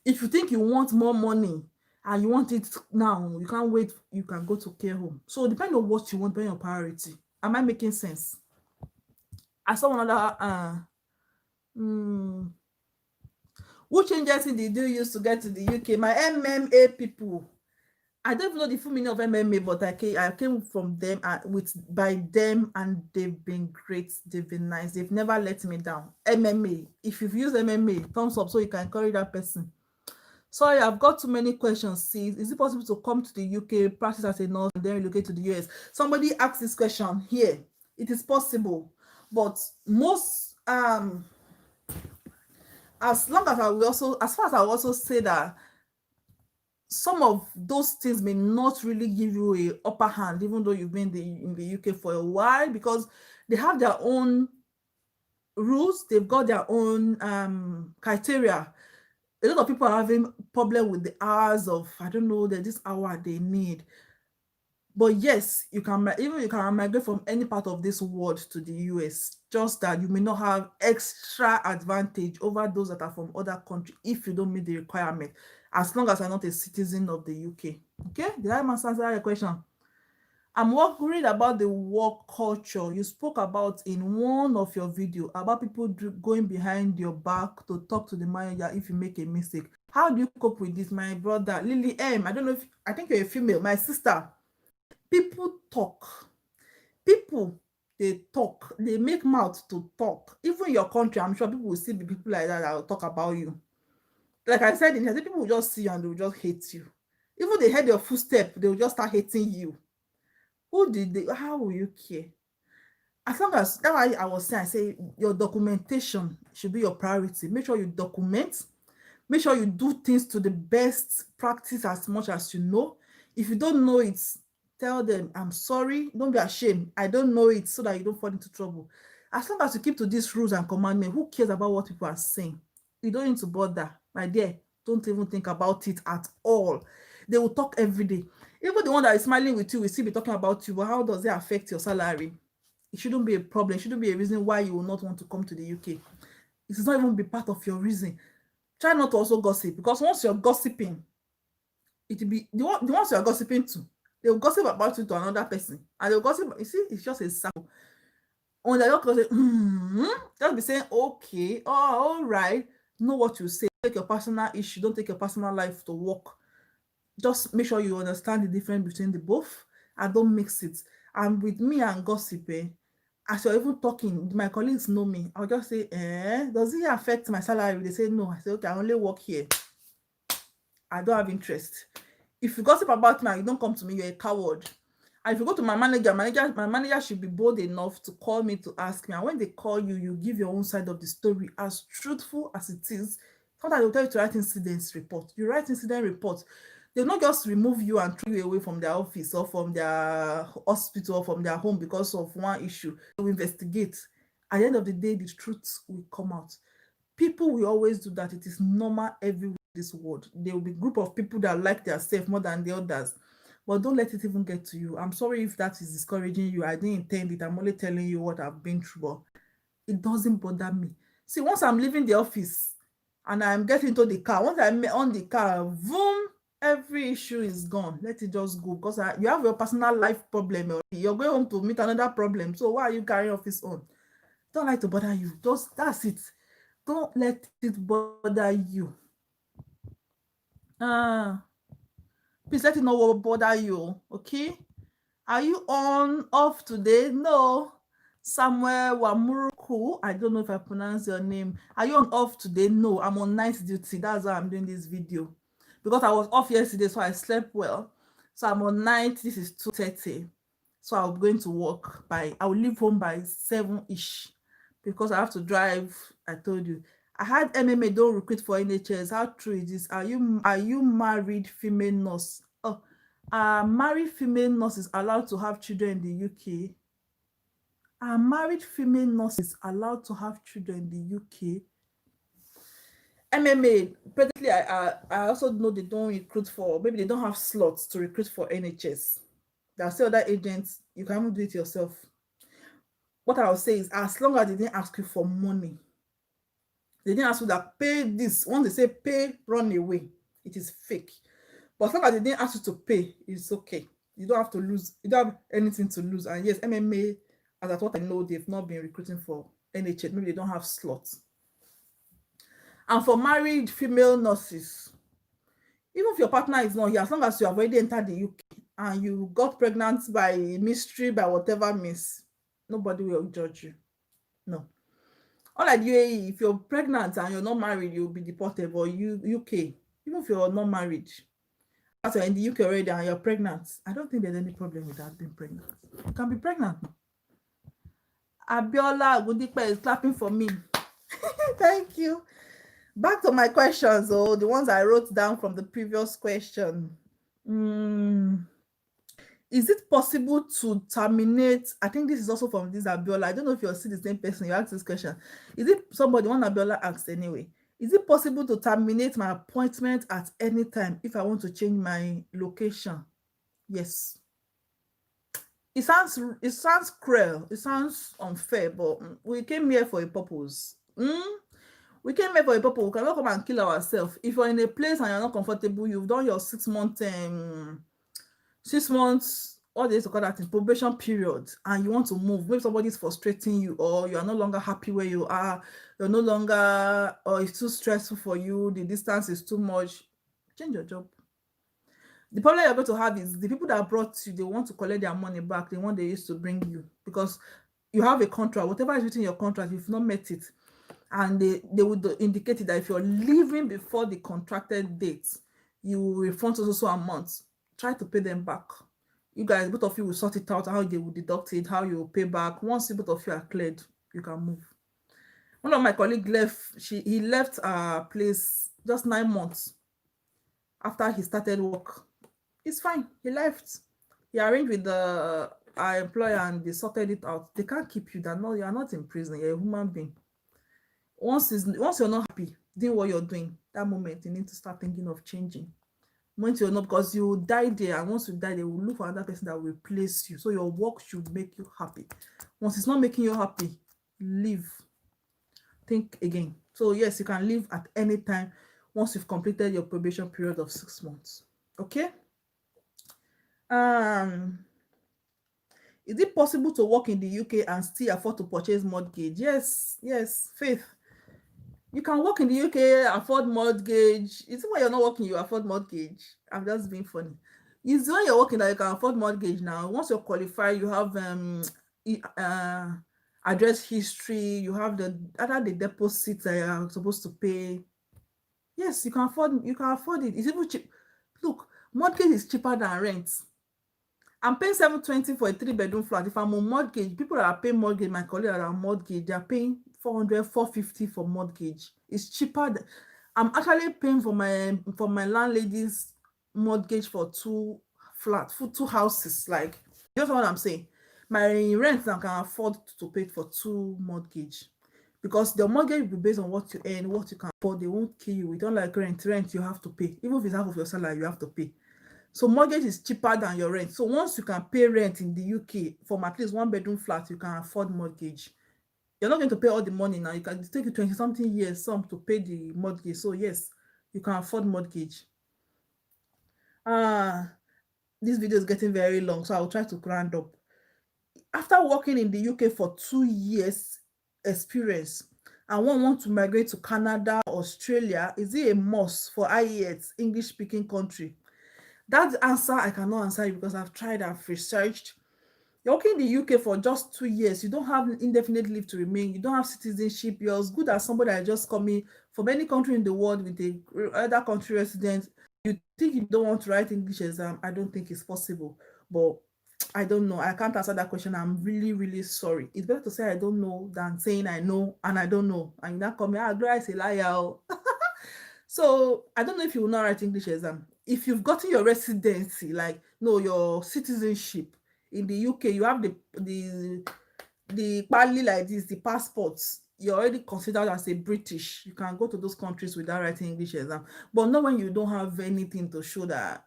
If you think you want more money and you want it now, you can't wait, you can go to care home. So depending on what you want, depending on priority. Am I making sense? I saw another which agency did you use to get to the UK? My MMA people. I don't even know the full meaning of MMA, but I came from them by them, and they've been great. They've been nice. They've never let me down. MMA. If you've used MMA, thumbs up so you can encourage that person. Sorry, I've got too many questions. See, is it possible to come to the UK, practice as a nurse, and then relocate to the US? Somebody asked this question here. It is possible, but most as far as I will also say that some of those things may not really give you a upper hand, even though you've been in the UK for a while, because they have their own rules, they've got their own criteria. A lot of people are having problem with the hours of, I don't know, that this hour they need. But yes, you can migrate from any part of this world to the US, just that you may not have extra advantage over those that are from other countries if you don't meet the requirement, as long as I'm not a citizen of the UK. Okay, did I answer your question? I'm worried about the work culture you spoke about in one of your videos about people going behind your back to talk to the manager if you make a mistake. How do you cope with this, my brother? Lily M, I don't know if, I think you're a female, my sister. People talk. People, they talk. They make mouth to talk. Even in your country, I'm sure people will still be people like that will talk about you. Like I said, people will just see you and they will just hate you. Even they heard your footstep, they will just start hating you. How will you care? As long as, that's why I was saying, I say your documentation should be your priority. Make sure you document. Make sure you do things to the best practice as much as you know. If you don't know it, tell them, I'm sorry. Don't be ashamed. I don't know it, so that you don't fall into trouble. As long as you keep to these rules and commandments, who cares about what people are saying? You don't need to bother. My dear, don't even think about it at all. They will talk every day. Even the one that is smiling with you will still be talking about you, but how does it affect your salary? It shouldn't be a problem. It shouldn't be a reason why you will not want to come to the UK. It does not even be part of your reason. Try not to also gossip, because once you're gossiping, it will be the ones you are gossiping to, they will gossip about you to another person, and they'll gossip. You see, it's just a circle. When they're not just be saying, okay, oh, all right, know what you say. Take your personal issue, don't take your personal life to work. Just make sure you understand the difference between the both and don't mix it. And with me and gossip, as you're even talking, my colleagues know me. I'll just say, does it affect my salary? They say no. I say, okay, I only work here. I don't have interest. If you gossip about me and you don't come to me, you're a coward. And if you go to my manager should be bold enough to call me to ask me. And when they call you, you give your own side of the story as truthful as it is. Not that they'll tell you to write incident report. You write incident report. They'll not just remove you and throw you away from their office or from their hospital or from their home because of one issue. They will investigate. At the end of the day, the truth will come out. People will always do that. It is normal everywhere in this world. There will be a group of people that like themselves more than the others. But don't let it even get to you. I'm sorry if that is discouraging you. I didn't intend it. I'm only telling you what I've been through. But it doesn't bother me. See, once I'm leaving the office and I'm getting into the car, once I'm on the car, boom, Every issue is gone. Let it just go, because you have your personal life problem already. You're going home to meet another problem. So why are you carrying off his own? Don't like to bother you. Just that's it. Don't let it bother you. Uh, please let it not bother you. Okay? Are you on off today? No. Samuel Wamuruku. I don't know if I pronounce your name. Are you on off today? No, I'm on night duty. That's why I'm doing this video. Because I was off yesterday, so I slept well. So I'm on night. This is 2:30. So I'll be going to work I will leave home by 7-ish. Because I have to drive. I told you. I had MMA don't recruit for NHS. How true is this? Are you married female nurse? Oh, are married female nurses allowed to have children in the UK? Are married female nurses allowed to have children in the UK? MMA, presently, I also know they don't recruit for, maybe they don't have slots to recruit for NHS. There are still other agents, you can even do it yourself. What I will say is, as long as they didn't ask you for money, they didn't ask you that pay this. Once they say pay, run away. It is fake. But as long as they didn't ask you to pay, it's okay. You don't have to lose. You don't have anything to lose. And yes, MMA, as at what I know, they've not been recruiting for NHS. Maybe they don't have slots. And for married female nurses, even if your partner is not here, as long as you have already entered the UK and you got pregnant by mystery, by whatever means, nobody will judge you. No. Unlike UAE, if you're pregnant and you're not married, you'll be deported. But UK, even if you're not married, as you're in the UK already and you're pregnant, I don't think there's any problem with that being pregnant. You can be pregnant. Abiola Agudipe is clapping for me. Thank you. Back to my questions, the ones I wrote down from the previous question. Is it possible to terminate? I think this is also from this Abiola. I don't know if you're still the same person you asked this question. Is it somebody, one Abiola asked anyway? Is it possible to terminate my appointment at any time if I want to change my location? Yes. It sounds cruel. It sounds unfair, but we came here for a purpose. We came here for a purpose. We cannot come and kill ourselves. If you're in a place and you're not comfortable, you've done your 6 months, what is to call that, in probation period, and you want to move. Maybe somebody's frustrating you, or you are no longer happy where you are. You're no longer, or it's too stressful for you. The distance is too much. Change your job. The problem you're going to have is the people that brought you, they want to collect their money back, the one they used to bring you, because you have a contract. Whatever is written in your contract, you've not met it. And they would indicate that if you're leaving before the contracted date, you will refund also amount. Try to pay them back. You guys, both of you will sort it out, how they will deduct it, how you will pay back. Once both of you are cleared, you can move. One of my colleagues left. He left a place just 9 months after he started work. It's fine. He left. He arranged with our employer and they sorted it out. They can't keep you. You are not in prison. You're a human being. Once you're not happy doing what you're doing, that moment you need to start thinking of changing. Once you're not, because you will die there, and once you die, they will look for another person that will replace you. So your work should make you happy. Once it's not making you happy, leave. Think again. So yes, you can leave at any time once you've completed your probation period of 6 months. Okay? Is it possible to work in the UK and still afford to purchase mortgage? Yes, Faith. You can work in the UK, afford mortgage. It's when you're not working, you afford mortgage. I'm just being funny. It's when you're working that you can afford mortgage now. Once you're qualified, you have address history, you have the deposits that you're supposed to pay. Yes, you can afford it. It's even cheap. Look, mortgage is cheaper than rent. I'm paying $720 for a 3-bedroom flat. If I'm on mortgage, people that are paying mortgage, my colleagues that are on mortgage, they are paying $400, $450 for mortgage. It's cheaper. I'm actually paying for my landlady's mortgage for 2 flats, for 2 houses. Like, you know what I'm saying? My rent now can afford to pay for 2 mortgage, because the mortgage will be based on what you earn, what you can afford. They won't kill you. We don't like rent. Rent you have to pay. Even if it's half of your salary, you have to pay. So mortgage is cheaper than your rent. So once you can pay rent in the UK from at least 1-bedroom flat, you can afford mortgage. You're not going to pay all the money now. You can take you 20-something years to pay the mortgage. So yes, you can afford mortgage. This video is getting very long, so I'll try to round up. After working in the UK for 2 years experience, and one want to migrate to Canada, Australia, is it a must for IELTS, English speaking country? That answer I cannot answer you because I've tried, I've researched. You're working in the UK for just 2 years. You don't have indefinite leave to remain. You don't have citizenship. You're as good as somebody that just coming from any country in the world with a other country resident. You think you don't want to write English exam? I don't think it's possible. But I don't know. I can't answer that question. I'm really, really sorry. It's better to say I don't know than saying I know and I don't know. And you not come here, Gloria is a liar. So I don't know if you will not write English exam. If you've gotten your residency, like no, your citizenship in the UK, you have the pali like this, the passports. You're already considered as a British. You can go to those countries without writing English exam. But not when you don't have anything to show that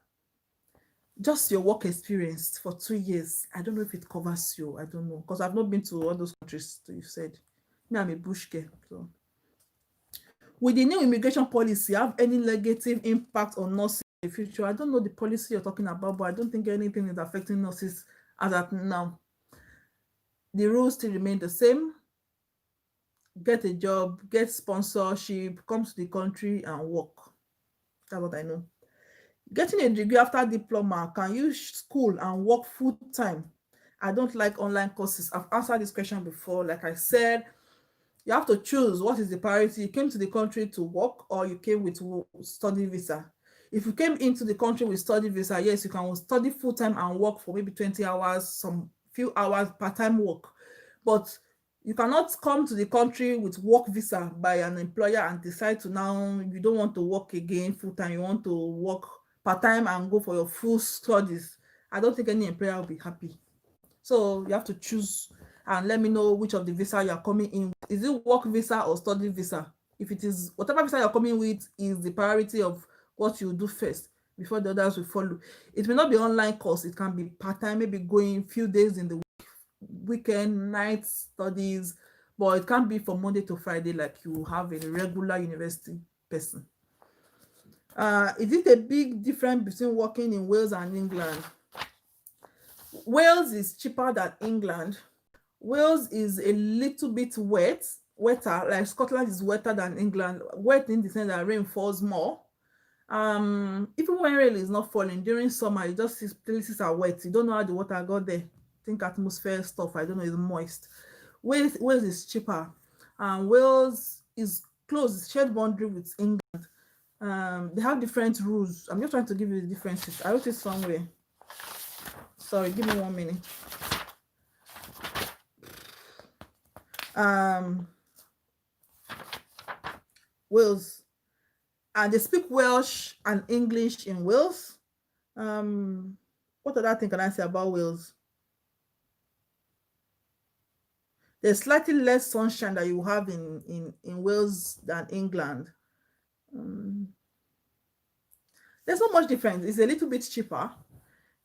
just your work experience for 2 years. I don't know if it covers you. I don't know. Because I've not been to all those countries you said. Me, I'm a bush girl. So will the new immigration policy have any negative impact on nurses in the future? I don't know the policy you're talking about, but I don't think anything is affecting nurses as at now. The rules still remain the same. Get a job, get sponsorship, come to the country and work. That's what I know. Getting a degree after diploma, can you school and work full time? I don't like online courses. I've answered this question before. Like I said, you have to choose what is the priority. You came to the country to work or you came with study visa. If you came into the country with study visa, yes, you can study full time and work for maybe 20 hours, some few hours part-time work. But you cannot come to the country with work visa by an employer and decide to now you don't want to work again full time, you want to work part-time and go for your full studies. I don't think any employer will be happy. So you have to choose and let me know which of the visa you're coming in with. Is it work visa or study visa? If it is whatever visa you're coming with is the priority of what you do first before the others will follow. It may not be online course, it can be part-time, maybe going few days in the weekend, night studies, but it can't be from Monday to Friday like you have a regular university person. Is it a big difference between working in Wales and England? Wales is cheaper than England. Wales is a little bit wetter, like Scotland is wetter than England. Wet in the sense that rain falls more. Even when rain is not falling during summer, you just see places are wet. You don't know how the water got there. I think atmosphere stuff, I don't know, is moist. Wales is cheaper. Wales is close, shared boundary with England. They have different rules. I'm just trying to give you the differences. I wrote it somewhere. Sorry, give me 1 minute. Wales, and they speak Welsh and English in Wales. What other thing can I say about Wales? There's slightly less sunshine that you have in Wales than England. There's not much difference. It's a little bit cheaper.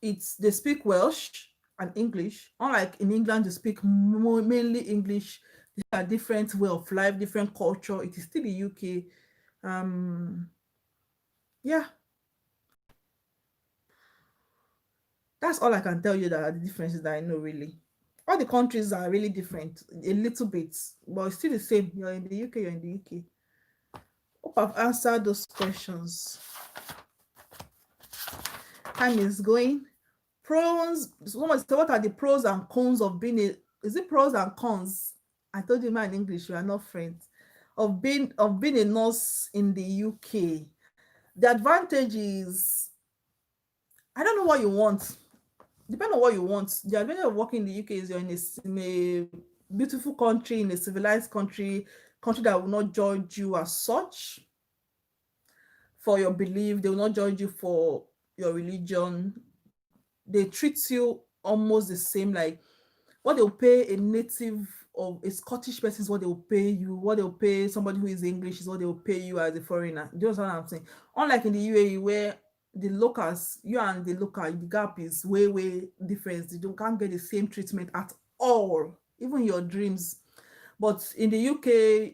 They speak Welsh and English. Unlike in England, they speak mainly English. They have a different way of life, different culture. It is still the UK. Yeah. That's all I can tell you that are the differences that I know really. All the countries are really different, a little bit, but it's still the same. You're in the UK, you're in the UK. Hope I've answered those questions. Time is going. Pros. Someone said, what are the pros and cons of being a? Is it pros and cons? I told you, man, in English, we are not friends. Of being a nurse in the UK. The advantage is, I don't know what you want. Depending on what you want. The advantage of working in the UK is you're in a beautiful country, in a civilized country that will not judge you as such for your belief. They will not judge you for your religion. They treat you almost the same. Like what they'll pay a native or a Scottish person is what they'll pay you. What they'll pay somebody who is English is what they'll pay you as a foreigner. Do you understand what I'm saying? Unlike in the UAE where the locals, you and the local, the gap is way different. You can't get the same treatment at all, even your dreams. But in the UK,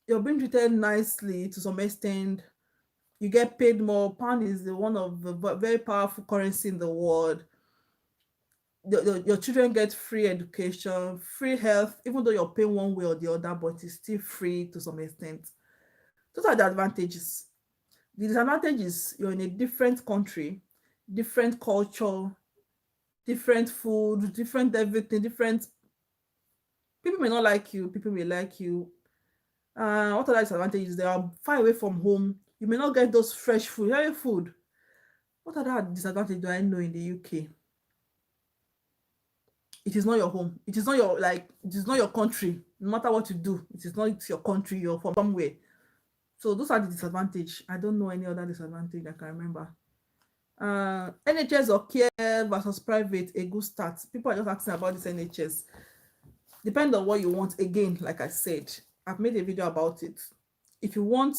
you're being treated nicely to some extent. You get paid more. Pound is one of the very powerful currency in the world. Your children get free education, free health, even though you're paying one way or the other, but it's still free to some extent. Those are the advantages. The disadvantage is you're in a different country, different culture, different food, different everything, different people may not like you, people may like you. What other disadvantages? They are far away from home. You may not get those fresh food, healthy food. What other disadvantage do I know in the UK? It is not your home. It is not your it is not your country. No matter what you do, it is not your country. You're from somewhere. So those are the disadvantage. I don't know any other disadvantage I can remember. NHS or care versus private, a good start. People are just asking about this NHS. Depend on what you want. Again, like I said, I've made a video about it. If you want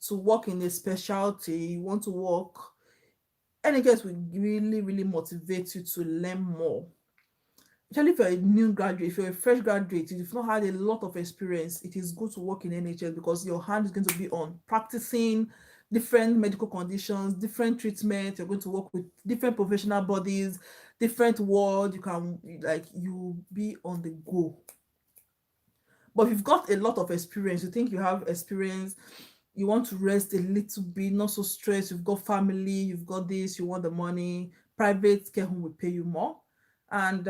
to work in a specialty, you want to work, NHS will really, really motivate you to learn more. Especially if you're a new graduate, if you're a fresh graduate, if you've not had a lot of experience, it is good to work in NHS because your hand is going to be on practicing different medical conditions, different treatments. You're going to work with different professional bodies, different world. You can you be on the go. But if you've got a lot of experience, you think you have experience, you want to rest a little bit, not so stressed, you've got family, you've got this, you want the money, private care home will pay you more. And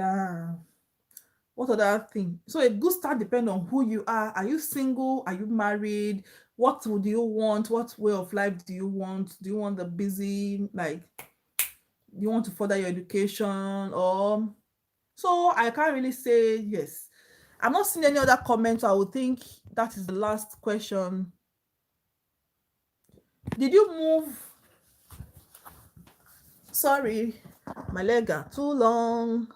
what other thing? So a good start depends on who you are. Are you single? Are you married? What would you want? What way of life do you want? Do you want the busy, do you want to further your education? Or so I can't really say yes. I'm not seeing any other comments. I would think that is the last question. Did you move? Sorry, my leg are too long.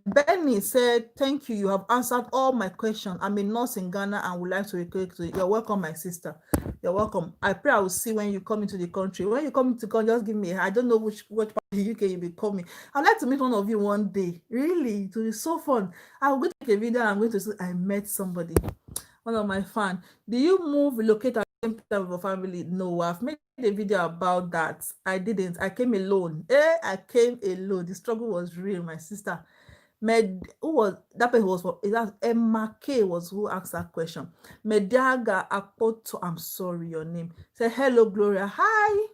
Benny said, thank you. You have answered all my questions. I'm a nurse in Ghana and would like to recruit to you. You're welcome, my sister. You're welcome. I pray I will see when you come into the country. When you come to country, just give me. I don't know which part of the UK you'll be coming. I'd like to meet one of you one day. Really, it will be so fun. I will go take a video and I'm going to say I met somebody. One of my fans. Do you relocate at the same time with your family? No, I've made a video about that. I didn't. I came alone. I came alone. The struggle was real, my sister. Who was that person? Was for that Emma K was who asked that question. Mediaga Apoto, I'm sorry, your name. Say hello, Gloria. Hi.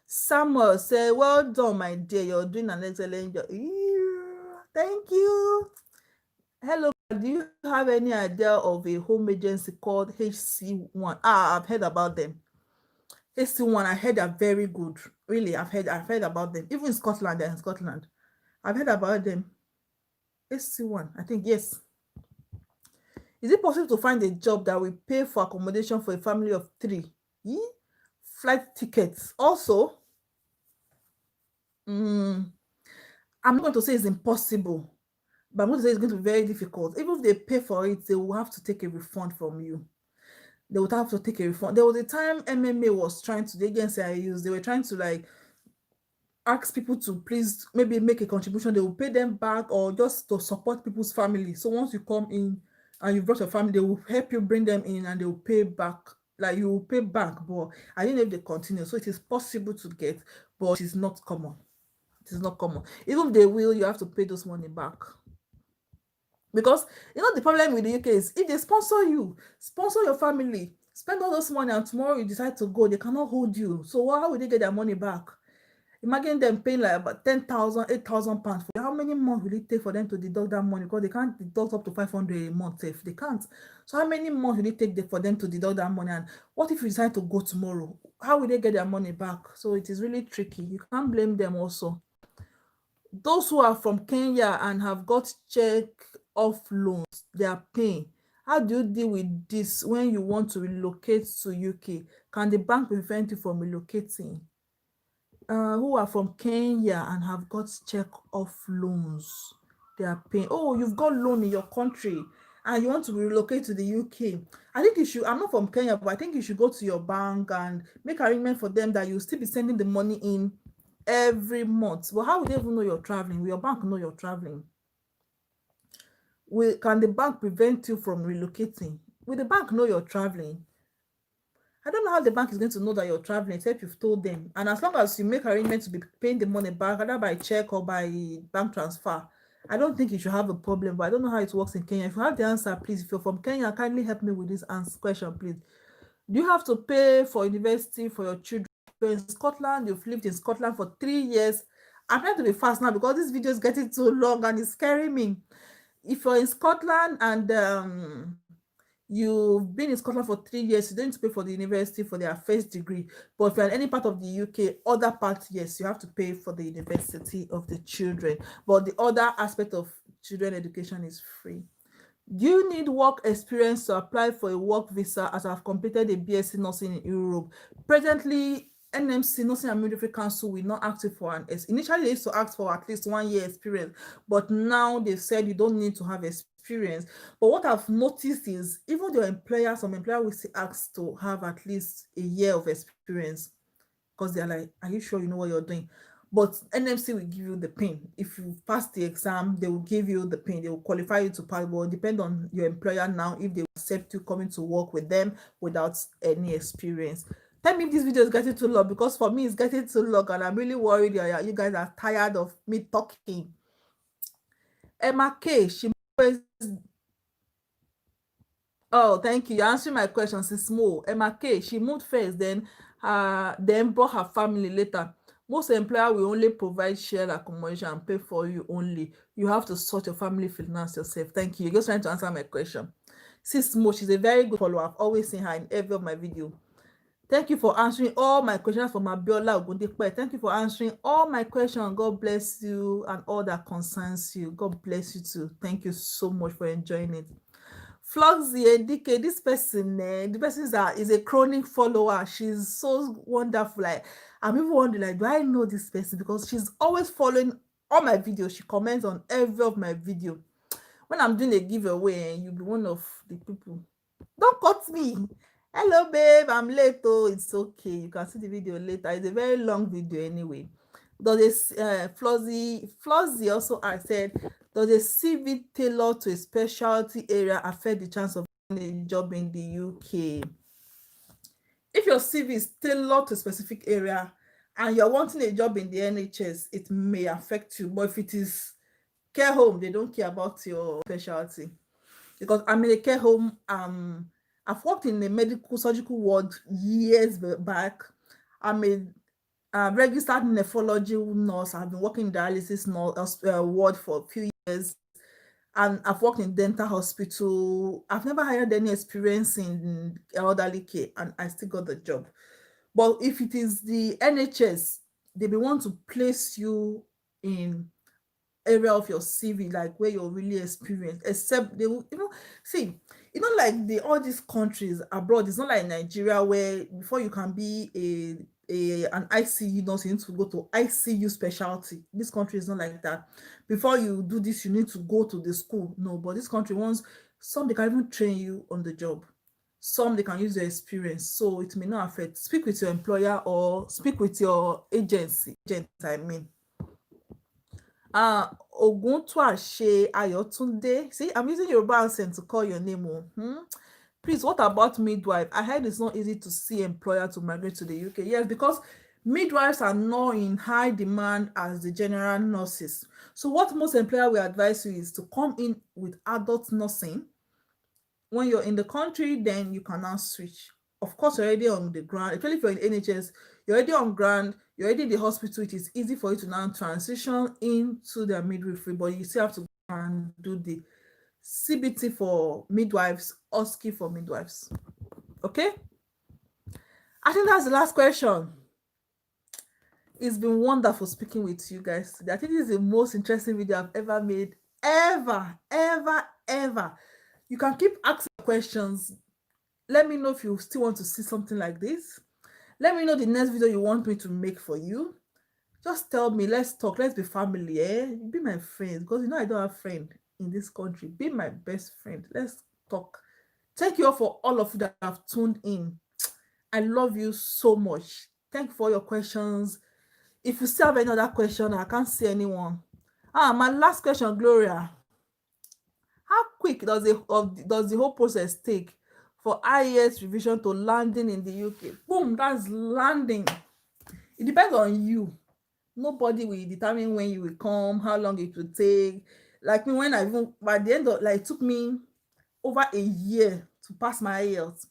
Samuel say, well done, my dear. You're doing an excellent job. Thank you. Hello. Do you have any idea of a home agency called HC1? I've heard about them. HC1, I heard are very good. Really, I've heard about them. Even in Scotland, they're in Scotland. I've heard about them. HC1, I think, yes. Is it possible to find a job that will pay for accommodation for a family of 3? Flight tickets. Also, I'm not going to say it's impossible, but I'm going to say it's going to be very difficult. Even if they pay for it, they will have to take a refund from you. They would have to take a refund. There was a time MMA was trying to, the agency I used, they were trying to ask people to please maybe make a contribution. They will pay them back or just to support people's family. So once you come in and you brought your family, they will help you bring them in and they will pay back. You will pay back, but I didn't know if they continue. So it is possible to get, but it is not common. It is not common. Even if they will, you have to pay those money back. Because the problem with the UK is if they sponsor you, sponsor your family, spend all those money, and tomorrow you decide to go, they cannot hold you. So how will they get their money back? Imagine them paying about 10,000, 8,000 pounds. How many months will it take for them to deduct that money? Because they can't deduct up to 500 a month if they can't. So how many months will it take for them to deduct that money? And what if you decide to go tomorrow? How will they get their money back? So it is really tricky. You can't blame them also. Those who are from Kenya and have got check off loans, they are paying. How do you deal with this when you want to relocate to UK? Can the bank prevent you from relocating? Who are from Kenya and have got check off loans, they are paying. Oh, you've got loan in your country and you want to relocate to the UK. I think you should, I'm not from Kenya, but I think you should go to your bank and make arrangement for them that you'll still be sending the money in every month. But how would they even know you're traveling? Will your bank know you're traveling? Can the bank prevent you from relocating? Will the bank know you're traveling? I don't know how the bank is going to know that you're traveling except you've told them. And as long as you make arrangements to be paying the money back, either by check or by bank transfer, I don't think you should have a problem. But I don't know how it works in Kenya. If you have the answer, please, if you're from Kenya, kindly help me with this question, please. Do you have to pay for university for your children? If you're in Scotland, you've lived in Scotland for 3 years. I'm trying to be fast now because this video is getting too long and it's scaring me. If you're in Scotland and you've been in Scotland for 3 years, you don't need to pay for the university for their first degree. But if you're in any part of the UK, other parts, yes, you have to pay for the university of the children. But the other aspect of children education is free. Do you need work experience to apply for a work visa as I've completed a BSc nursing in Europe? Presently, NMC, Nursing and Midwifery Council, will not ask you for an initially they used to ask for at least 1 year experience, but now they've said you don't need to have experience. But what I've noticed is even your employer, some employer will still ask to have at least a year of experience because they're like, are you sure you know what you're doing? But NMC will give you the pin. If you pass the exam, they will give you the pin. They will qualify you to pass. But it depends on your employer now if they accept you coming to work with them without any experience. Tell me if this video is getting too long, because for me it's getting too long and I'm really worried you guys are tired of me talking. Emma K, she always... Oh, thank you. You're answering my question. She's small. Emma K, she moved first, then brought her family later. Most employer will only provide shared accommodation and pay for you only. You have to sort your family finance yourself. Thank you. You're just trying to answer my question. Sis Mo, she's a very good follower. I've always seen her in every of my video. Thank you for answering all my questions from Abiola Ogundipe. Thank you for answering all my questions. God bless you and all that concerns you. God bless you too. Thank you so much for enjoying it. Floxy Ndike, this person, the person is a chronic follower. She's so wonderful. Like, I'm even wondering, like, do I know this person? Because she's always following all my videos. She comments on every of my video. When I'm doing a giveaway, you'll be one of the people. Don't cut me. Hello, babe. I'm late. Oh, it's okay. You can see the video later. It's a very long video anyway. Does this Flossie also said, does a CV tailored to a specialty area affect the chance of getting a job in the UK? If your CV is tailored to a specific area and you're wanting a job in the NHS, it may affect you. But if it is care home, they don't care about your specialty. Because I'm in a care home. I've worked in a medical surgical ward years back. I'm a registered nephrology nurse. I've been working in dialysis ward for a few years, and I've worked in dental hospital. I've never had any experience in elderly care, and I still got the job. But if it is the NHS, they may want to place you in area of your CV, like where you're really experienced, except they will, see, like all these countries abroad, it's not like Nigeria where before you can be an ICU nurse, you need to go to ICU specialty. This country is not like that. Before you do this, you need to go to the school. No, but this country wants some, they can even train you on the job. Some they can use your experience, so it may not affect. Speak with your employer or speak with your agent, I mean. Oguntuase Ayotunde. See, I'm using Yoruba accent to call your name. Please, what about midwife? I heard it's not easy to see employer to migrate to the UK. Yes, because midwives are not in high demand as the general nurses. So what most employer will advise you is to come in with adult nursing. When you're in the country, then you can now switch. Of course, you're already on the ground, especially if you're in NHS, you're already on ground, you're already in the hospital. It is easy for you to now transition into the midwifery, but you still have to go and do the CBT for midwives, OSCE for midwives. Okay? I think that's the last question. It's been wonderful speaking with you guys today. I think this is the most interesting video I've ever made. Ever. You can keep asking questions. Let me know if you still want to see something like this. Let me know the next video you want me to make for you. Just tell me, let's talk, let's be family, Be my friend, because I don't have a friend in this country. Be my best friend. Let's talk. Thank you all for all of you that have tuned in. I love you so much. Thank you for your questions. If you still have any other question, I can't see anyone. My last question, Gloria. How quick does the whole process take for IELTS revision to landing in the UK? Boom, that's landing. It depends on you. Nobody will determine when you will come, how long it will take. Like me, when I even by the end of, like, it took me over a year to pass my IELTS.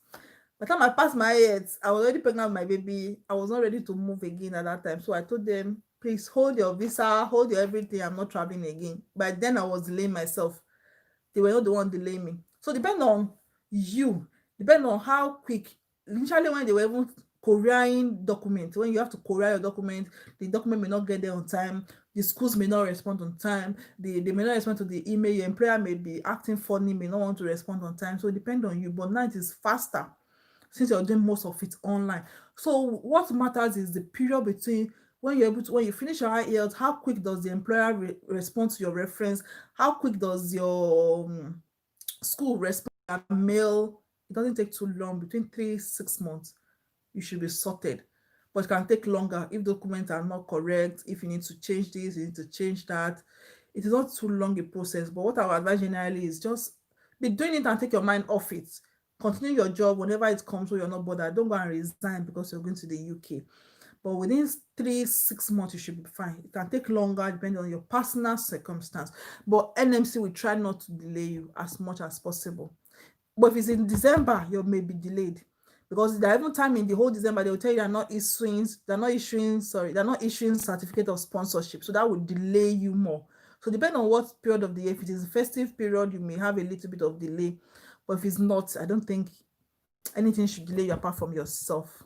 By the time I passed my IELTS, I was already pregnant with my baby. I was not ready to move again at that time. So I told them, please hold your visa, hold your everything. I'm not traveling again. By then I was delaying myself. They were not the one delaying me. So depend on you, depend on how quick. Initially, when they were even couriering documents, when you have to courier your document, the document may not get there on time, the schools may not respond on time, they may not respond to the email, your employer may be acting funny, may not want to respond on time. So it depends on you. But now it is faster since you're doing most of it online. So what matters is the period between when you're able to, when you finish your IELTS, how quick does the employer respond to your reference? How quick does your school respond to your mail? It doesn't take too long, between 3-6 months. You should be sorted. But it can take longer if documents are not correct, if you need to change this, you need to change that. It is not too long a process. But what I would advise generally is just be doing it and take your mind off it. Continue your job whenever it comes, so you're not bothered. Don't go and resign because you're going to the UK. But within 3-6 months, you should be fine. It can take longer depending on your personal circumstance. But NMC will try not to delay you as much as possible. But if it's in December, you may be delayed. Because there are even time in the whole December, they will tell you they're not issuing certificate of sponsorship. So that would delay you more. So depending on what period of the year, if it is a festive period, you may have a little bit of delay. But if it's not, I don't think anything should delay you apart from yourself.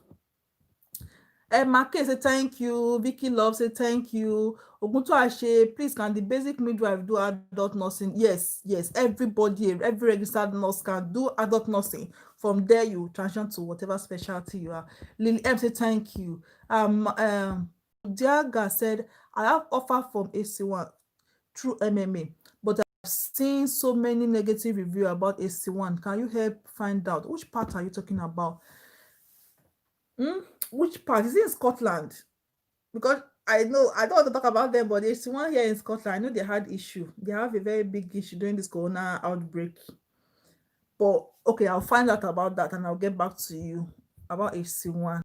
Marke say thank you. Vicky Love say thank you. Ogunto Ashe, please, can the basic midwife do adult nursing? Yes. Everybody, every registered nurse can do adult nursing. From there, you transition to whatever specialty you are. Lily M say thank you. Diaga said, I have offer from AC1 through MMA, but I've seen so many negative reviews about AC1. Can you help find out? Which part are you talking about? Which part? Is it in Scotland? Because I know, I don't want to talk about them, but there's one here in Scotland. I know they had issue. They have a very big issue during this corona outbreak. But okay, I'll find out about that and I'll get back to you about HC1.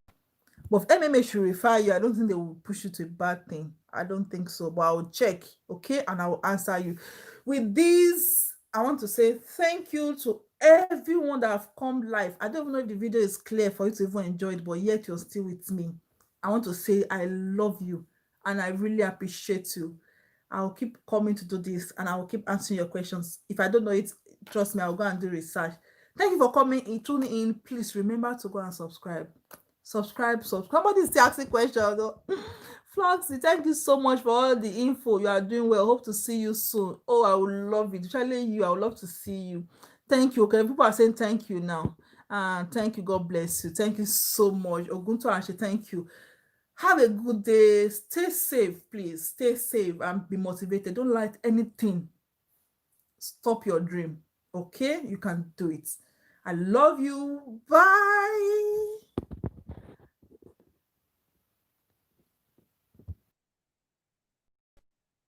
But if MMA should refer you, I don't think they will push you to a bad thing. I don't think so. But I'll check, okay, and I will answer you. With this, I want to say thank you to everyone that have come live. I don't even know if the video is clear for you to even enjoy it, but yet you're still with me. I want to say I love you and I really appreciate you. I'll keep coming to do this and I will keep answering your questions. If I don't know it, trust me, I'll go and do research. Thank you for coming in, tuning in. Please remember to go and subscribe. Subscribe. Somebody's still asking questions though. Floxy, thank you so much for all the info. You are doing well. Hope to see you soon. Oh, I would love it. Especially you, I would love to see you. Thank you. Okay, people are saying thank you now. Thank you. God bless you. Thank you so much. Ogunto Ashe, thank you. Have a good day. Stay safe, please. Stay safe and be motivated. Don't let anything stop your dream. Okay? You can do it. I love you. Bye.